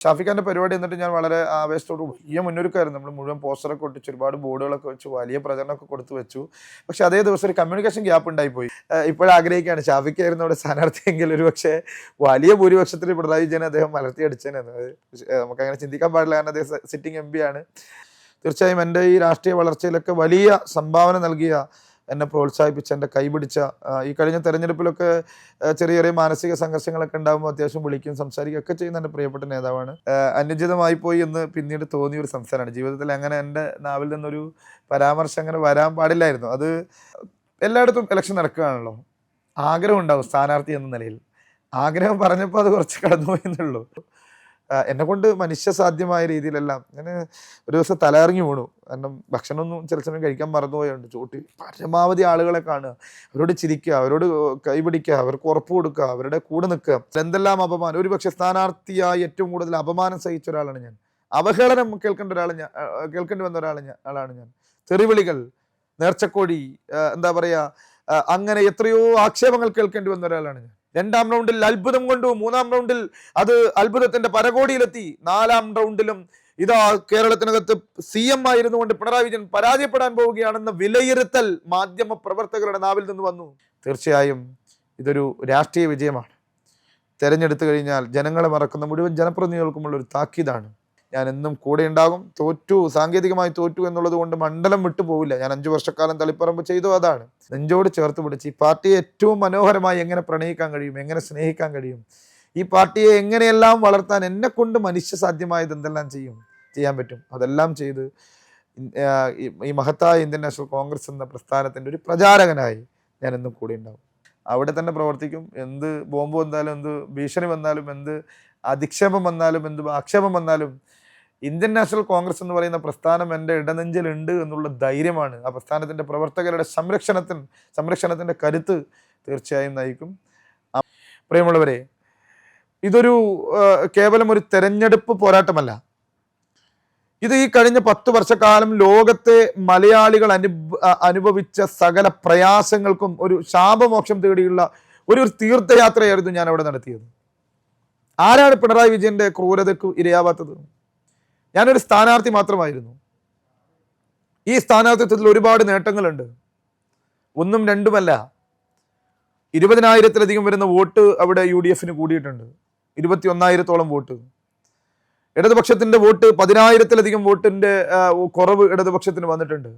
ഷാഫിഖാന്റെ പരിപാടി എന്നിട്ട് ഞാൻ വളരെ ആവേശത്തോട് വലിയ മുന്നൊരുക്കായിരുന്നു. നമ്മൾ മുഴുവൻ പോസ്റ്ററൊക്കെ ഒട്ടിച്ച് ഒരുപാട് ബോർഡുകളൊക്കെ വെച്ചു, വലിയ പ്രചരണമൊക്കെ കൊടുത്തു വെച്ചു. പക്ഷെ അതേ ദിവസം ഒരു കമ്മ്യൂണിക്കേഷൻ ഗ്യാപ്പ് ഉണ്ടായിപ്പോയി. ഇപ്പോഴാഗ്രഹിക്കുകയാണ് ഷാഫിഖായിരുന്നു അവിടെ സ്ഥാനാർത്ഥിയെങ്കിൽ ഒരു പക്ഷേ വലിയ ഭൂരിപക്ഷത്തിൽ പിണറായി വിജയനെ അദ്ദേഹം മലർത്തിയടിച്ചേനെന്ന്. നമുക്കങ്ങനെ ചിന്തിക്കാൻ പാടില്ല, കാരണം അദ്ദേഹം സിറ്റിംഗ് MP ആണ്. തീർച്ചയായും എൻ്റെ ഈ രാഷ്ട്രീയ വളർച്ചയിലൊക്കെ വലിയ സംഭാവന നൽകിയ, എന്നെ പ്രോത്സാഹിപ്പിച്ച, എൻ്റെ കൈപിടിച്ച, ഈ കഴിഞ്ഞ തെരഞ്ഞെടുപ്പിലൊക്കെ ചെറിയ ചെറിയ മാനസിക സംഘർഷങ്ങളൊക്കെ ഉണ്ടാകുമ്പോൾ അത്യാവശ്യം വിളിക്കും, സംസാരിക്കുകയൊക്കെ ചെയ്യുന്ന എൻ്റെ പ്രിയപ്പെട്ട നേതാവാണ്. അനുചിതമായി പോയി എന്ന് പിന്നീട് തോന്നിയ ഒരു സംസാരമാണ്. ജീവിതത്തിൽ അങ്ങനെ എൻ്റെ നാവിൽ നിന്നൊരു പരാമർശം അങ്ങനെ വരാൻ പാടില്ലായിരുന്നു. അത് എല്ലായിടത്തും ഇലക്ഷൻ നടക്കുകയാണല്ലോ, ആഗ്രഹം ഉണ്ടാവും സ്ഥാനാർത്ഥി എന്ന നിലയിൽ. ആഗ്രഹം പറഞ്ഞപ്പോൾ അത് കുറച്ച് കടന്നുപോയി എന്നുള്ളൂ. എന്നെ കൊണ്ട് മനുഷ്യസാധ്യമായ രീതിയിലെല്ലാം അങ്ങനെ ഒരു ദിവസം തലയിറങ്ങി വീണു. കാരണം ഭക്ഷണമൊന്നും ചില സമയം കഴിക്കാൻ മറന്നുപോയുണ്ട്. ചോട്ടിൽ പരമാവധി ആളുകളെ കാണുക, അവരോട് ചിരിക്കുക, അവരോട് കൈപിടിക്കുക, അവർക്ക് ഉറപ്പ് കൊടുക്കുക, അവരുടെ കൂടെ നിൽക്കുക. എന്തെല്ലാം അപമാനം! ഒരുപക്ഷെ സ്ഥാനാർത്ഥിയായി ഏറ്റവും കൂടുതൽ അപമാനം സഹിച്ച ഒരാളാണ് ഞാൻ. അവഹേളനം കേൾക്കേണ്ടി വന്ന ആളാണ് ഞാൻ. തെറിവിളികൾ, നേർച്ചക്കോഴി, എന്താ പറയുക, അങ്ങനെ എത്രയോ ആക്ഷേപങ്ങൾ കേൾക്കേണ്ടി വന്ന ഒരാളാണ് ഞാൻ. 2ാം റൗണ്ടിൽ അത്ഭുതം കൊണ്ടു, 3ാം റൗണ്ടിൽ അത് അത്ഭുതത്തിന്റെ പരകോടിയിലെത്തി, 4ാം റൗണ്ടിലും ഇതാ കേരളത്തിനകത്ത് CM ആയിരുന്നു കൊണ്ട് പിണറായി വിജയൻ പരാജയപ്പെടാൻ പോവുകയാണെന്ന വിലയിരുത്തൽ മാധ്യമ പ്രവർത്തകരുടെ നാവിൽ നിന്ന് വന്നു. തീർച്ചയായും ഇതൊരു രാഷ്ട്രീയ വിജയമാണ്. തെരഞ്ഞെടുത്തു കഴിഞ്ഞാൽ ജനങ്ങളെ മറക്കുന്ന മുഴുവൻ ജനപ്രതിനിധികൾക്കുമുള്ള ഒരു താക്കീതാണ്. ഞാൻ എന്നും കൂടെ ഉണ്ടാകും. സാങ്കേതികമായി തോറ്റു എന്നുള്ളത് കൊണ്ട് മണ്ഡലം വിട്ടു പോവില്ല. ഞാൻ 5 വർഷക്കാലം തളിപ്പറമ്പ് ചെയ്തു. അതാണ് നെഞ്ചോട് ചേർത്ത് പിടിച്ച് ഈ പാർട്ടിയെ ഏറ്റവും മനോഹരമായി എങ്ങനെ പ്രണയിക്കാൻ കഴിയും, എങ്ങനെ സ്നേഹിക്കാൻ കഴിയും, ഈ പാർട്ടിയെ എങ്ങനെയെല്ലാം വളർത്താൻ എന്നെ കൊണ്ട് മനുഷ്യസാധ്യമായത് എന്തെല്ലാം ചെയ്യാൻ പറ്റും, അതെല്ലാം ചെയ്ത് ഈ മഹത്തായ ഇന്ത്യൻ നാഷണൽ കോൺഗ്രസ് എന്ന പ്രസ്ഥാനത്തിൻ്റെ ഒരു പ്രചാരകനായി ഞാൻ എന്നും കൂടെ ഉണ്ടാകും. അവിടെ തന്നെ പ്രവർത്തിക്കും. എന്ത് ബോംബ് വന്നാലും, എന്ത് ഭീഷണി വന്നാലും, എന്ത് അധിക്ഷേപം വന്നാലും, എന്ത് ആക്ഷേപം വന്നാലും, ഇന്ത്യൻ നാഷണൽ കോൺഗ്രസ് എന്ന് പറയുന്ന പ്രസ്ഥാനം എൻ്റെ ഇടനെഞ്ചിലുണ്ട് എന്നുള്ള ധൈര്യമാണ്. ആ പ്രസ്ഥാനത്തിൻ്റെ പ്രവർത്തകരുടെ സംരക്ഷണത്തിൻ്റെ കരുത്ത് തീർച്ചയായും നയിക്കും. പ്രിയമുള്ളവരെ, ഇതൊരു കേവലം ഒരു തെരഞ്ഞെടുപ്പ് പോരാട്ടമല്ല. ഇത് ഈ കഴിഞ്ഞ 10 വർഷക്കാലം ലോകത്തെ മലയാളികൾ അനുഭവിച്ച സകല പ്രയാസങ്ങൾക്കും ഒരു ശാപമോക്ഷം തേടിയുള്ള ഒരു തീർത്ഥയാത്രയായിരുന്നു ഞാൻ അവിടെ നടത്തിയത്. ആരാണ് പിണറായി വിജയന്റെ ക്രൂരതയ്ക്ക് ഇരയാവാത്തത്? ഞാനൊരു സ്ഥാനാർത്ഥി മാത്രമായിരുന്നു. ഈ സ്ഥാനാർത്ഥിത്വത്തിൽ ഒരുപാട് നേട്ടങ്ങളുണ്ട്. 1ഉം 2ഉമല്ല, 20,000-ലധികം വരുന്ന വോട്ട് അവിടെ UDFന് കൂടിയിട്ടുണ്ട്. 21,000-ഓളം വോട്ട്. ഇടതുപക്ഷത്തിന്റെ വോട്ട് 10,000-ലധികം വോട്ടിന്റെ കുറവ് ഇടതുപക്ഷത്തിന് വന്നിട്ടുണ്ട്.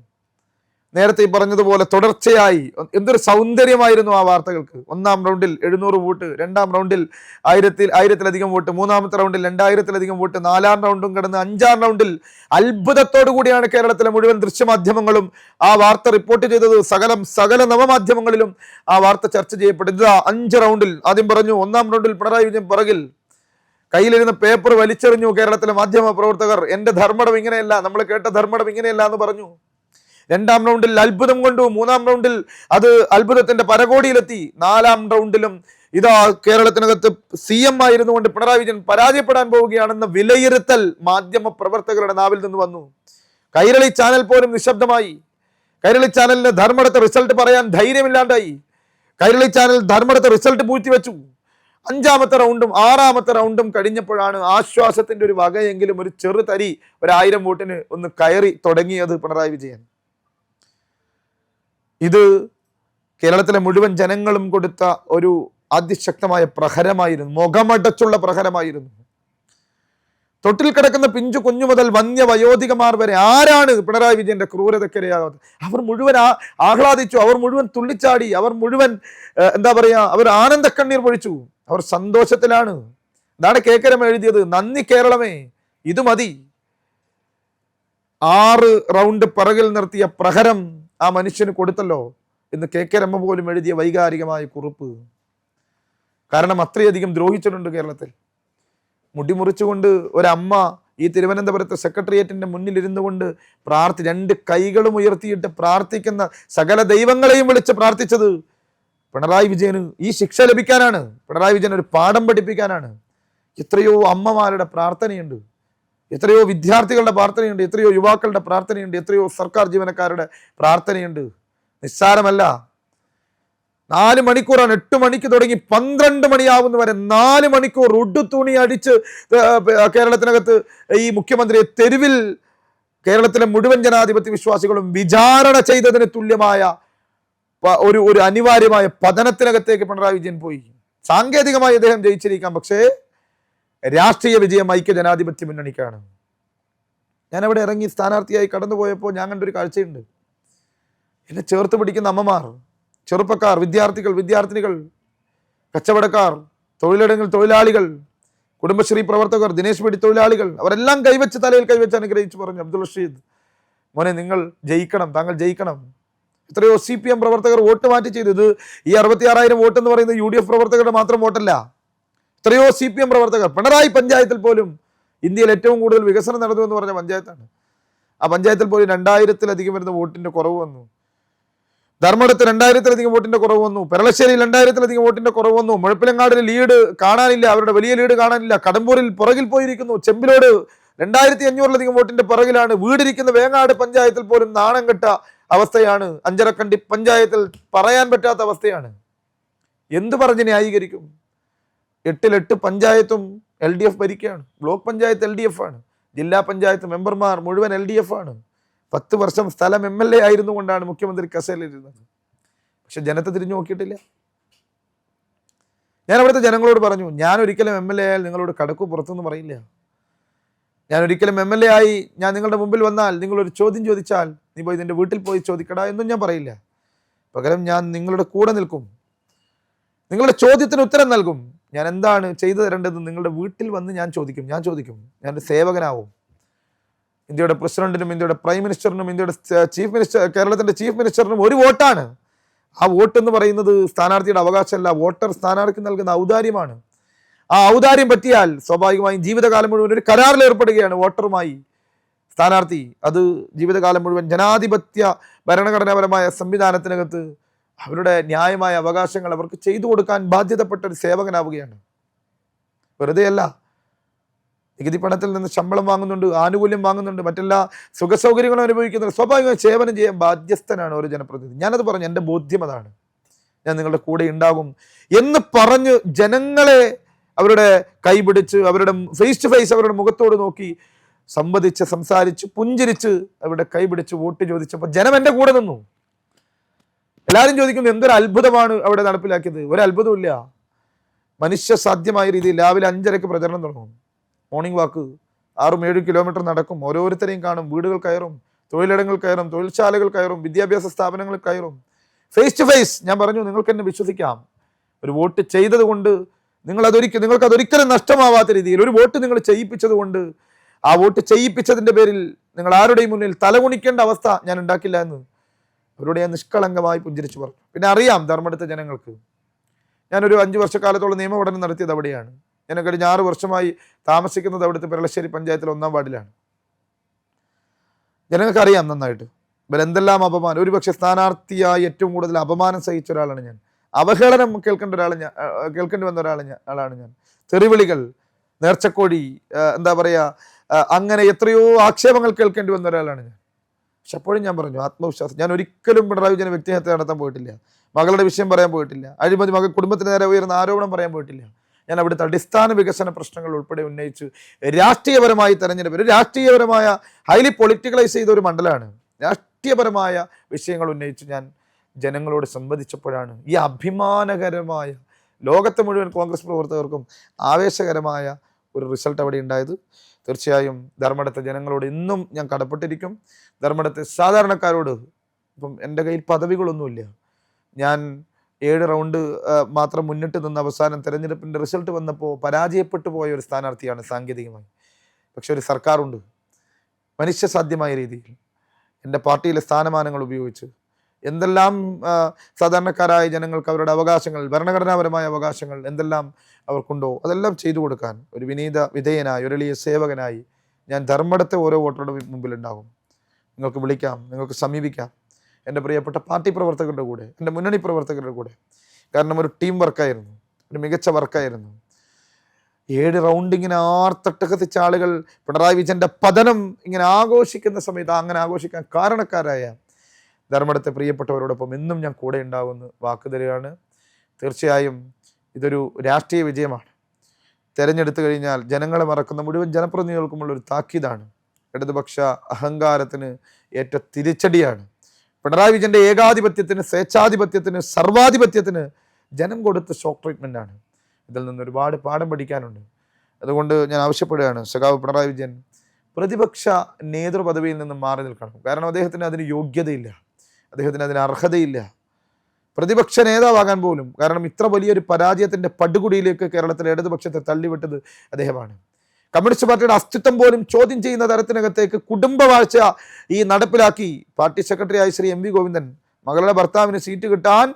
നേരത്തെ ഈ പറഞ്ഞതുപോലെ തുടർച്ചയായി എന്തൊരു സൗന്ദര്യമായിരുന്നു ആ വാർത്തകൾക്ക്. 1ാം റൗണ്ടിൽ 700 വോട്ട്, 2ാം റൗണ്ടിൽ 1000-ലധികം വോട്ട്, 3ാമത്തെ റൗണ്ടിൽ 2000-ലധികം വോട്ട്, 4ാം റൗണ്ടും കടന്ന് 5ാം റൗണ്ടിൽ അത്ഭുതത്തോടു കൂടിയാണ് കേരളത്തിലെ മുഴുവൻ ദൃശ്യമാധ്യമങ്ങളും ആ വാർത്ത റിപ്പോർട്ട് ചെയ്തത്. സകല നവമാധ്യമങ്ങളിലും ആ വാർത്ത ചർച്ച ചെയ്യപ്പെട്ടത്. 5 റൗണ്ടിൽ ആദ്യം പറഞ്ഞു, 1ാം റൗണ്ടിൽ പിണറായി വിജയൻ പിറകിൽ, കയ്യിലിരുന്ന പേപ്പർ വലിച്ചെറിഞ്ഞു കേരളത്തിലെ മാധ്യമ പ്രവർത്തകർ. എൻ്റെ ധർമ്മടം ഇങ്ങനെയല്ല, നമ്മൾ കേട്ട ധർമ്മടം ഇങ്ങനെയല്ല എന്ന് പറഞ്ഞു. 2ാം റൗണ്ടിൽ അത്ഭുതം കൊണ്ടു, 3ാം റൗണ്ടിൽ അത് അത്ഭുതത്തിന്റെ പരകോടിയിലെത്തി, 4ാം റൗണ്ടിലും ഇതാ കേരളത്തിനകത്ത് CM ആയിരുന്നു കൊണ്ട് പിണറായി വിജയൻ പരാജയപ്പെടാൻ പോവുകയാണെന്ന വിലയിരുത്തൽ മാധ്യമ പ്രവർത്തകരുടെ നാവിൽ നിന്ന് വന്നു. കൈരളി ചാനൽ പോലും നിശബ്ദമായി. കൈരളി ചാനലിന് ധർമ്മടത്തെ റിസൾട്ട് പറയാൻ ധൈര്യമില്ലാണ്ടായി. കൈരളി ചാനൽ ധർമ്മടത്തെ റിസൾട്ട് പൂഴ്ത്തിവെച്ചു. 5ാമത്തെ റൗണ്ടും 6ാമത്തെ റൗണ്ടും കഴിഞ്ഞപ്പോഴാണ് ആശ്വാസത്തിന്റെ ഒരു വകയെങ്കിലും, ഒരു ചെറുതരി, 1000 വോട്ടിന് ഒന്ന് കയറി തുടങ്ങിയത് പിണറായി വിജയൻ. ഇത് കേരളത്തിലെ മുഴുവൻ ജനങ്ങളും കൊടുത്ത ഒരു അതിശക്തമായ പ്രഹരമായിരുന്നു. മുഖമടച്ചുള്ള പ്രഹരമായിരുന്നു. തൊട്ടിൽ കിടക്കുന്ന പിഞ്ചു കുഞ്ഞു മുതൽ വന്യ വയോധികമാർ വരെ ആരാണ് പിണറായി വിജയന്റെ ക്രൂരതയ്ക്കിരയാകാത്തത്? അവർ മുഴുവൻ ആഹ്ലാദിച്ചു, അവർ മുഴുവൻ തുള്ളിച്ചാടി, അവർ മുഴുവൻ എന്താ പറയുക, അവർ ആനന്ദക്കണ്ണീർ പൊഴിച്ചു, അവർ സന്തോഷത്തിലാണ്. ഇതാണ് KK രമ എഴുതിയത്. നന്ദി കേരളമേ, ഇത് മതി. 6 റൗണ്ട് പിറകിൽ നിർത്തിയ പ്രഹരം ആ മനുഷ്യന് കൊടുത്തല്ലോ എന്ന് KK രമ പോലും എഴുതിയ വൈകാരികമായ കുറിപ്പ്. കാരണം അത്രയധികം ദ്രോഹിച്ചിട്ടുണ്ട് കേരളത്തിൽ. മുടിമുറിച്ചുകൊണ്ട് ഒരമ്മ ഈ തിരുവനന്തപുരത്തെ സെക്രട്ടേറിയറ്റിന്റെ മുന്നിലിരുന്നു കൊണ്ട് 2 കൈകളും ഉയർത്തിയിട്ട് പ്രാർത്ഥിക്കുന്ന, സകല ദൈവങ്ങളെയും വിളിച്ച് പ്രാർത്ഥിച്ചത് പിണറായി വിജയന് ഈ ശിക്ഷ ലഭിക്കാനാണ്. പിണറായി വിജയൻ ഒരു പാഠം പഠിപ്പിക്കാനാണ്. എത്രയോ അമ്മമാരുടെ പ്രാർത്ഥനയുണ്ട്, എത്രയോ വിദ്യാർത്ഥികളുടെ പ്രാർത്ഥനയുണ്ട്, എത്രയോ യുവാക്കളുടെ പ്രാർത്ഥനയുണ്ട്, എത്രയോ സർക്കാർ ജീവനക്കാരുടെ പ്രാർത്ഥനയുണ്ട്. നിസ്സാരമല്ല. 4 മണിക്കൂറാണ്. 8 മണിക്ക് തുടങ്ങി 12 മണിയാവുന്ന വരെ 4 മണിക്കൂർ ഉടുത്തുണി അടിച്ച് കേരളത്തിനകത്ത് ഈ മുഖ്യമന്ത്രിയെ തെരുവിൽ കേരളത്തിലെ മുഴുവൻ ജനാധിപത്യ വിശ്വാസികളും വിചാരണ ചെയ്തതിന് തുല്യമായ ഒരു അനിവാര്യമായ പതനത്തിനകത്തേക്ക് പിണറായി വിജയൻ പോയി. സാങ്കേതികമായി അദ്ദേഹം ജയിച്ചിരിക്കാം, പക്ഷേ രാഷ്ട്രീയ വിജയം ഐക്യ ജനാധിപത്യ മുന്നണിക്കാണ്. ഞാനവിടെ ഇറങ്ങി സ്ഥാനാർത്ഥിയായി കടന്നുപോയപ്പോൾ ഞാൻ കണ്ടൊരു കാഴ്ചയുണ്ട്. എന്നെ ചേർത്ത് പിടിക്കുന്ന അമ്മമാർ, ചെറുപ്പക്കാർ, വിദ്യാർത്ഥികൾ, വിദ്യാർത്ഥിനികൾ, കച്ചവടക്കാർ, തൊഴിലിടങ്ങൾ തൊഴിലാളികൾ, കുടുംബശ്രീ പ്രവർത്തകർ, ദിനേശ് പിടി തൊഴിലാളികൾ, അവരെല്ലാം കൈവച്ച് തലയിൽ കൈവച്ച് അനുഗ്രഹിച്ച് പറഞ്ഞു, അബ്ദുൾ റഷീദ് മോനെ നിങ്ങൾ ജയിക്കണം, താങ്കൾ ജയിക്കണം. എത്രയോ CPM പ്രവർത്തകർ വോട്ട് മാറ്റി ചെയ്തു. ഇത് ഈ 66,000 വോട്ട് എന്ന് പറയുന്നത് UDF പ്രവർത്തകരുടെ മാത്രം വോട്ടല്ല. എത്രയോ CPM പ്രവർത്തകർ, പിണറായി പഞ്ചായത്തിൽ പോലും ഇന്ത്യയിൽ ഏറ്റവും കൂടുതൽ വികസനം നടന്നു എന്ന് പറഞ്ഞ പഞ്ചായത്താണ്. ആ പഞ്ചായത്തിൽ പോലും 2000-ലധികം വരുന്ന വോട്ടിന്റെ കുറവ് വന്നു. ധർമ്മടത്ത് 2000-ലധികം വോട്ടിന്റെ കുറവ് വന്നു. പെരളശ്ശേരിയിൽ 2000-ലധികം വോട്ടിന്റെ കുറവ് വന്നു. മുഴപ്പിലങ്ങാടിൽ ലീഡ് കാണാനില്ല, അവരുടെ വലിയ ലീഡ് കാണാനില്ല. കടമ്പൂരിൽ പുറകിൽ പോയിരിക്കുന്നു. ചെമ്പിലോട് 2500-ലധികം വോട്ടിന്റെ പുറകിലാണ്. വീടിരിക്കുന്ന വേങ്ങാട് പഞ്ചായത്തിൽ പോലും നാണം കെട്ട അവസ്ഥയാണ്. അഞ്ചരക്കണ്ടി പഞ്ചായത്തിൽ പറയാൻ പറ്റാത്ത അവസ്ഥയാണ്. എന്ത് പറഞ്ഞ് ന്യായീകരിക്കും? 8 പഞ്ചായത്തും LDF ഭരിക്കുകയാണ്. ബ്ലോക്ക് പഞ്ചായത്ത് LDF ആണ്. ജില്ലാ പഞ്ചായത്ത് മെമ്പർമാർ മുഴുവൻ LDF ആണ്. 10 വർഷം സ്ഥലം MLA ആയിരുന്നു കൊണ്ടാണ് മുഖ്യമന്ത്രി കസേരയിലിരുന്നത്. പക്ഷെ ജനത്തെ തിരിഞ്ഞു നോക്കിയിട്ടില്ല. ഞാൻ അവിടുത്തെ ജനങ്ങളോട് പറഞ്ഞു, ഞാൻ ഒരിക്കലും MLA ആയാൽ നിങ്ങളോട് കടക്കു പുറത്തുനിന്ന് പറയില്ല. ഞാൻ ഒരിക്കലും MLA ആയി ഞാൻ നിങ്ങളുടെ മുമ്പിൽ വന്നാൽ നിങ്ങളൊരു ചോദ്യം ചോദിച്ചാൽ നീ പോയി നിന്റെ വീട്ടിൽ പോയി ചോദിക്കടാ എന്നും ഞാൻ പറയില്ല. പകരം ഞാൻ നിങ്ങളുടെ കൂടെ നിൽക്കും, നിങ്ങളുടെ ചോദ്യത്തിന് ഉത്തരം നൽകും. ഞാൻ എന്താണ് ചെയ്തു തരേണ്ടതെന്ന് നിങ്ങളുടെ വീട്ടിൽ വന്ന് ഞാൻ ചോദിക്കും. ഞാനൊരു സേവകനാവും. ഇന്ത്യയുടെ പ്രസിഡന്റിനും ഇന്ത്യയുടെ പ്രൈം മിനിസ്റ്ററിനും ഇന്ത്യയുടെ കേരളത്തിന്റെ ചീഫ് മിനിസ്റ്ററിനും ഒരു വോട്ടാണ്. ആ വോട്ട് എന്ന് പറയുന്നത് സ്ഥാനാർത്ഥിയുടെ അവകാശമല്ല, വോട്ടർ സ്ഥാനാർത്ഥിക്ക് നൽകുന്ന ഔദാര്യമാണ്. ആ ഔദാര്യം പറ്റിയാൽ സ്വാഭാവികമായും ജീവിതകാലം മുഴുവൻ ഒരു കരാറിൽ ഏർപ്പെടുകയാണ് വോട്ടറുമായി സ്ഥാനാർത്ഥി. അത് ജീവിതകാലം മുഴുവൻ ജനാധിപത്യ ഭരണഘടനാപരമായ സംവിധാനത്തിനകത്ത് അവരുടെ ന്യായമായ അവകാശങ്ങൾ അവർക്ക് ചെയ്തു കൊടുക്കാൻ ബാധ്യതപ്പെട്ട ഒരു സേവകനാവുകയാണ്. വെറുതെയല്ല. നികുതി പണത്തിൽ നിന്ന് ശമ്പളം വാങ്ങുന്നുണ്ട്, ആനുകൂല്യം വാങ്ങുന്നുണ്ട്, മറ്റെല്ലാ സുഖസൗകര്യങ്ങളും അനുഭവിക്കുന്നുണ്ട്. സ്വാഭാവികമായി സേവനം ചെയ്യാൻ ബാധ്യസ്ഥനാണ് ഒരു ജനപ്രതിനിധി. ഞാനത് പറഞ്ഞു, എൻ്റെ ബോധ്യം അതാണ്. ഞാൻ നിങ്ങളുടെ കൂടെ ഉണ്ടാകും എന്ന് പറഞ്ഞ് ജനങ്ങളെ അവരുടെ കൈപിടിച്ച് അവരുടെ ഫേസ് ടു ഫേസ് അവരുടെ മുഖത്തോട് നോക്കി സംവദിച്ച് സംസാരിച്ച് പുഞ്ചിരിച്ച് അവരുടെ കൈപിടിച്ച് വോട്ട് ചോദിച്ചപ്പോൾ ജനം എൻ്റെ കൂടെ നിന്നു. എല്ലാവരും ചോദിക്കുന്നു എന്തൊരു അത്ഭുതമാണ് അവിടെ നടപ്പിലാക്കിയത്. ഒരു അത്ഭുതമില്ല. മനുഷ്യ സാധ്യമായ രീതിയിൽ രാവിലെ 5:30 പ്രചരണം തുടങ്ങും. മോർണിംഗ് വാക്ക് 6-7 കിലോമീറ്റർ നടക്കും. ഓരോരുത്തരെയും കാണും. വീടുകൾ കയറും, തൊഴിലിടങ്ങൾ കയറും, തൊഴിൽശാലകൾ കയറും, വിദ്യാഭ്യാസ സ്ഥാപനങ്ങൾ കയറും. Face to face. ഞാൻ പറഞ്ഞു, നിങ്ങൾക്ക് എന്നെ വിശ്വസിക്കാം. ഒരു വോട്ട് ചെയ്തത് കൊണ്ട് നിങ്ങൾക്ക് അതൊരിക്കലും നഷ്ടമാവാത്ത രീതിയിൽ ഒരു വോട്ട് നിങ്ങൾ ചെയ്യിപ്പിച്ചത് കൊണ്ട് ആ വോട്ട് ചെയ്യിപ്പിച്ചതിൻ്റെ പേരിൽ നിങ്ങൾ ആരുടെയും മുന്നിൽ തലകുണിക്കേണ്ട അവസ്ഥ ഞാൻ ഉണ്ടാക്കില്ല എന്ന് അവരോട് ഞാൻ നിഷ്കളങ്കമായി പുഞ്ചിരിച്ചു പറഞ്ഞു. പിന്നെ അറിയാം ധർമ്മടത്തെ ജനങ്ങൾക്ക്. ഞാനൊരു 5 വർഷക്കാലത്തോളം നിയമ പഠനം നടത്തിയത് അവിടെയാണ്. ഞാൻ കഴിഞ്ഞ 6 വർഷമായി താമസിക്കുന്നത് അവിടുത്തെ പെരളശ്ശേരി പഞ്ചായത്തിൽ 1-ാം വാർഡിലാണ്. ജനങ്ങൾക്ക് അറിയാം നന്നായിട്ട് എന്തെല്ലാം അപമാനം. ഒരുപക്ഷെ സ്ഥാനാർത്ഥിയായി ഏറ്റവും കൂടുതൽ അപമാനം സഹിച്ച ഒരാളാണ് ഞാൻ. അവഹേളനം കേൾക്കേണ്ടി വന്ന ആളാണ് ഞാൻ. തെറിവിളികൾ, നേർച്ചക്കോഴി, എന്താ പറയുക, അങ്ങനെ എത്രയോ ആക്ഷേപങ്ങൾ കേൾക്കേണ്ടി വന്ന ഒരാളാണ് ഞാൻ. പക്ഷെ അപ്പോഴും ഞാൻ പറഞ്ഞു, ആത്മവിശ്വാസം. ഞാൻ ഒരിക്കലും പിണറായി വിജയനെ വ്യക്തിഹത്യ നടത്താൻ പോയിട്ടില്ല. മകളുടെ വിഷയം പറയാൻ പോയിട്ടില്ല. അഴിമതി കുടുംബത്തിന് നേരെ ഉയർന്ന ആരോപണം പറയാൻ പോയിട്ടില്ല. ഞാൻ അവിടുത്തെ അടിസ്ഥാന വികസന പ്രശ്നങ്ങൾ ഉൾപ്പെടെ ഉന്നയിച്ച് രാഷ്ട്രീയപരമായി തെരഞ്ഞെടുപ്പ്, രാഷ്ട്രീയപരമായ ഹൈലി പൊളിറ്റിക്കലൈസ് ചെയ്ത ഒരു മണ്ഡലമാണ്. രാഷ്ട്രീയപരമായ വിഷയങ്ങൾ ഉന്നയിച്ച് ഞാൻ ജനങ്ങളോട് സംവദിച്ചപ്പോഴാണ് ഈ അഭിമാനകരമായ, ലോകത്തെ മുഴുവൻ കോൺഗ്രസ് പ്രവർത്തകർക്കും ആവേശകരമായ ഒരു റിസൾട്ട് അവിടെ ഉണ്ടായത്. തീർച്ചയായും ധർമ്മടത്തെ ജനങ്ങളോട് ഇന്നും ഞാൻ കടപ്പെട്ടിരിക്കും. ധർമ്മടത്തെ സാധാരണക്കാരോട്, ഇപ്പം എൻ്റെ കയ്യിൽ പദവികളൊന്നുമില്ല. ഞാൻ 7 റൗണ്ട് മാത്രം മുന്നിട്ട് നിന്ന് അവസാനം തെരഞ്ഞെടുപ്പിൻ്റെ റിസൾട്ട് വന്നപ്പോൾ പരാജയപ്പെട്ടു പോയ ഒരു സ്ഥാനാർത്ഥിയാണ് സാങ്കേതികമായി. പക്ഷെ ഒരു സർക്കാരുണ്ട് മനുഷ്യസാധ്യമായ രീതിയിൽ എൻ്റെ പാർട്ടിയിലെ സ്ഥാനമാനങ്ങൾ ഉപയോഗിച്ച് എന്തെല്ലാം സാധാരണക്കാരായ ജനങ്ങൾക്ക് അവരുടെ അവകാശങ്ങൾ, ഭരണഘടനാപരമായ അവകാശങ്ങൾ എന്തെല്ലാം അവർക്കുണ്ടോ അതെല്ലാം ചെയ്തു കൊടുക്കാൻ ഒരു വിധേയനായി, ഒരു എളിയ സേവകനായി ഞാൻ ധർമ്മടത്തെ ഓരോ വോട്ടറുടെ മുമ്പിലുണ്ടാകും. നിങ്ങൾക്ക് വിളിക്കാം, നിങ്ങൾക്ക് സമീപിക്കാം. എൻ്റെ പ്രിയപ്പെട്ട പാർട്ടി പ്രവർത്തകരുടെ കൂടെ, എൻ്റെ മുന്നണി പ്രവർത്തകരുടെ കൂടെ. കാരണം ഒരു ടീം വർക്കായിരുന്നു, ഒരു മികച്ച വർക്കായിരുന്നു. 7 റൗണ്ട് ഇങ്ങനെ ആർത്തട്ടകത്തിച്ച ആളുകൾ പിണറായി വിജയൻ്റെ പതനം ഇങ്ങനെ ആഘോഷിക്കുന്ന സമയത്ത് അങ്ങനെ ആഘോഷിക്കാൻ കാരണക്കാരായ ധർമ്മടത്തെ പ്രിയപ്പെട്ടവരോടൊപ്പം എന്നും ഞാൻ കൂടെ ഉണ്ടാകുമെന്ന് വാക്ക് തരികയാണ്. തീർച്ചയായും ഇതൊരു രാഷ്ട്രീയ വിജയമാണ്. തെരഞ്ഞെടുത്തു കഴിഞ്ഞാൽ ജനങ്ങളെ മറക്കുന്ന മുഴുവൻ ജനപ്രതിനിധികൾക്കുമുള്ള ഒരു താക്കീതാണ്. ഇടതുപക്ഷ അഹങ്കാരത്തിന് ഏറ്റ തിരിച്ചടിയാണ്. പിണറായി വിജയന്റെ ഏകാധിപത്യത്തിന്, സ്വേച്ഛാധിപത്യത്തിന്, സർവാധിപത്യത്തിന് ജനം കൊടുത്ത ഷോക്ക് ട്രീറ്റ്മെൻ്റ് ആണ്. ഇതിൽ നിന്ന് ഒരുപാട് പാഠം പഠിക്കാനുണ്ട്. അതുകൊണ്ട് ഞാൻ ആവശ്യപ്പെടുകയാണ്, സഖാവ് പിണറായി വിജയൻ പ്രതിപക്ഷ നേതൃപദവിയിൽ നിന്നും മാറി നിൽക്കണം. കാരണം അദ്ദേഹത്തിന് അതിന് യോഗ്യതയില്ല, അദ്ദേഹത്തിന് അതിന് അർഹതയില്ല. പ്രതിപക്ഷ നേതാവാകാൻ പോലും, കാരണം ഇത്ര വലിയൊരു പരാജയത്തിൻ്റെ പടുകുടിയിലേക്ക് കേരളത്തിലെ ഇടതുപക്ഷത്തെ തള്ളിവിട്ടത് അദ്ദേഹമാണ്. കമ്മ്യൂണിസ്റ്റ് പാർട്ടിയുടെ അസ്തിത്വം പോലും ചോദ്യം ചെയ്യുന്ന തരത്തിനകത്തേക്ക് കുടുംബവാഴ്ച ഈ നടപ്പിലാക്കി പാർട്ടി സെക്രട്ടറിയായ ശ്രീ എം വി ഗോവിന്ദൻ, മകളുടെ ഭർത്താവിന് സീറ്റ് കിട്ടാൻ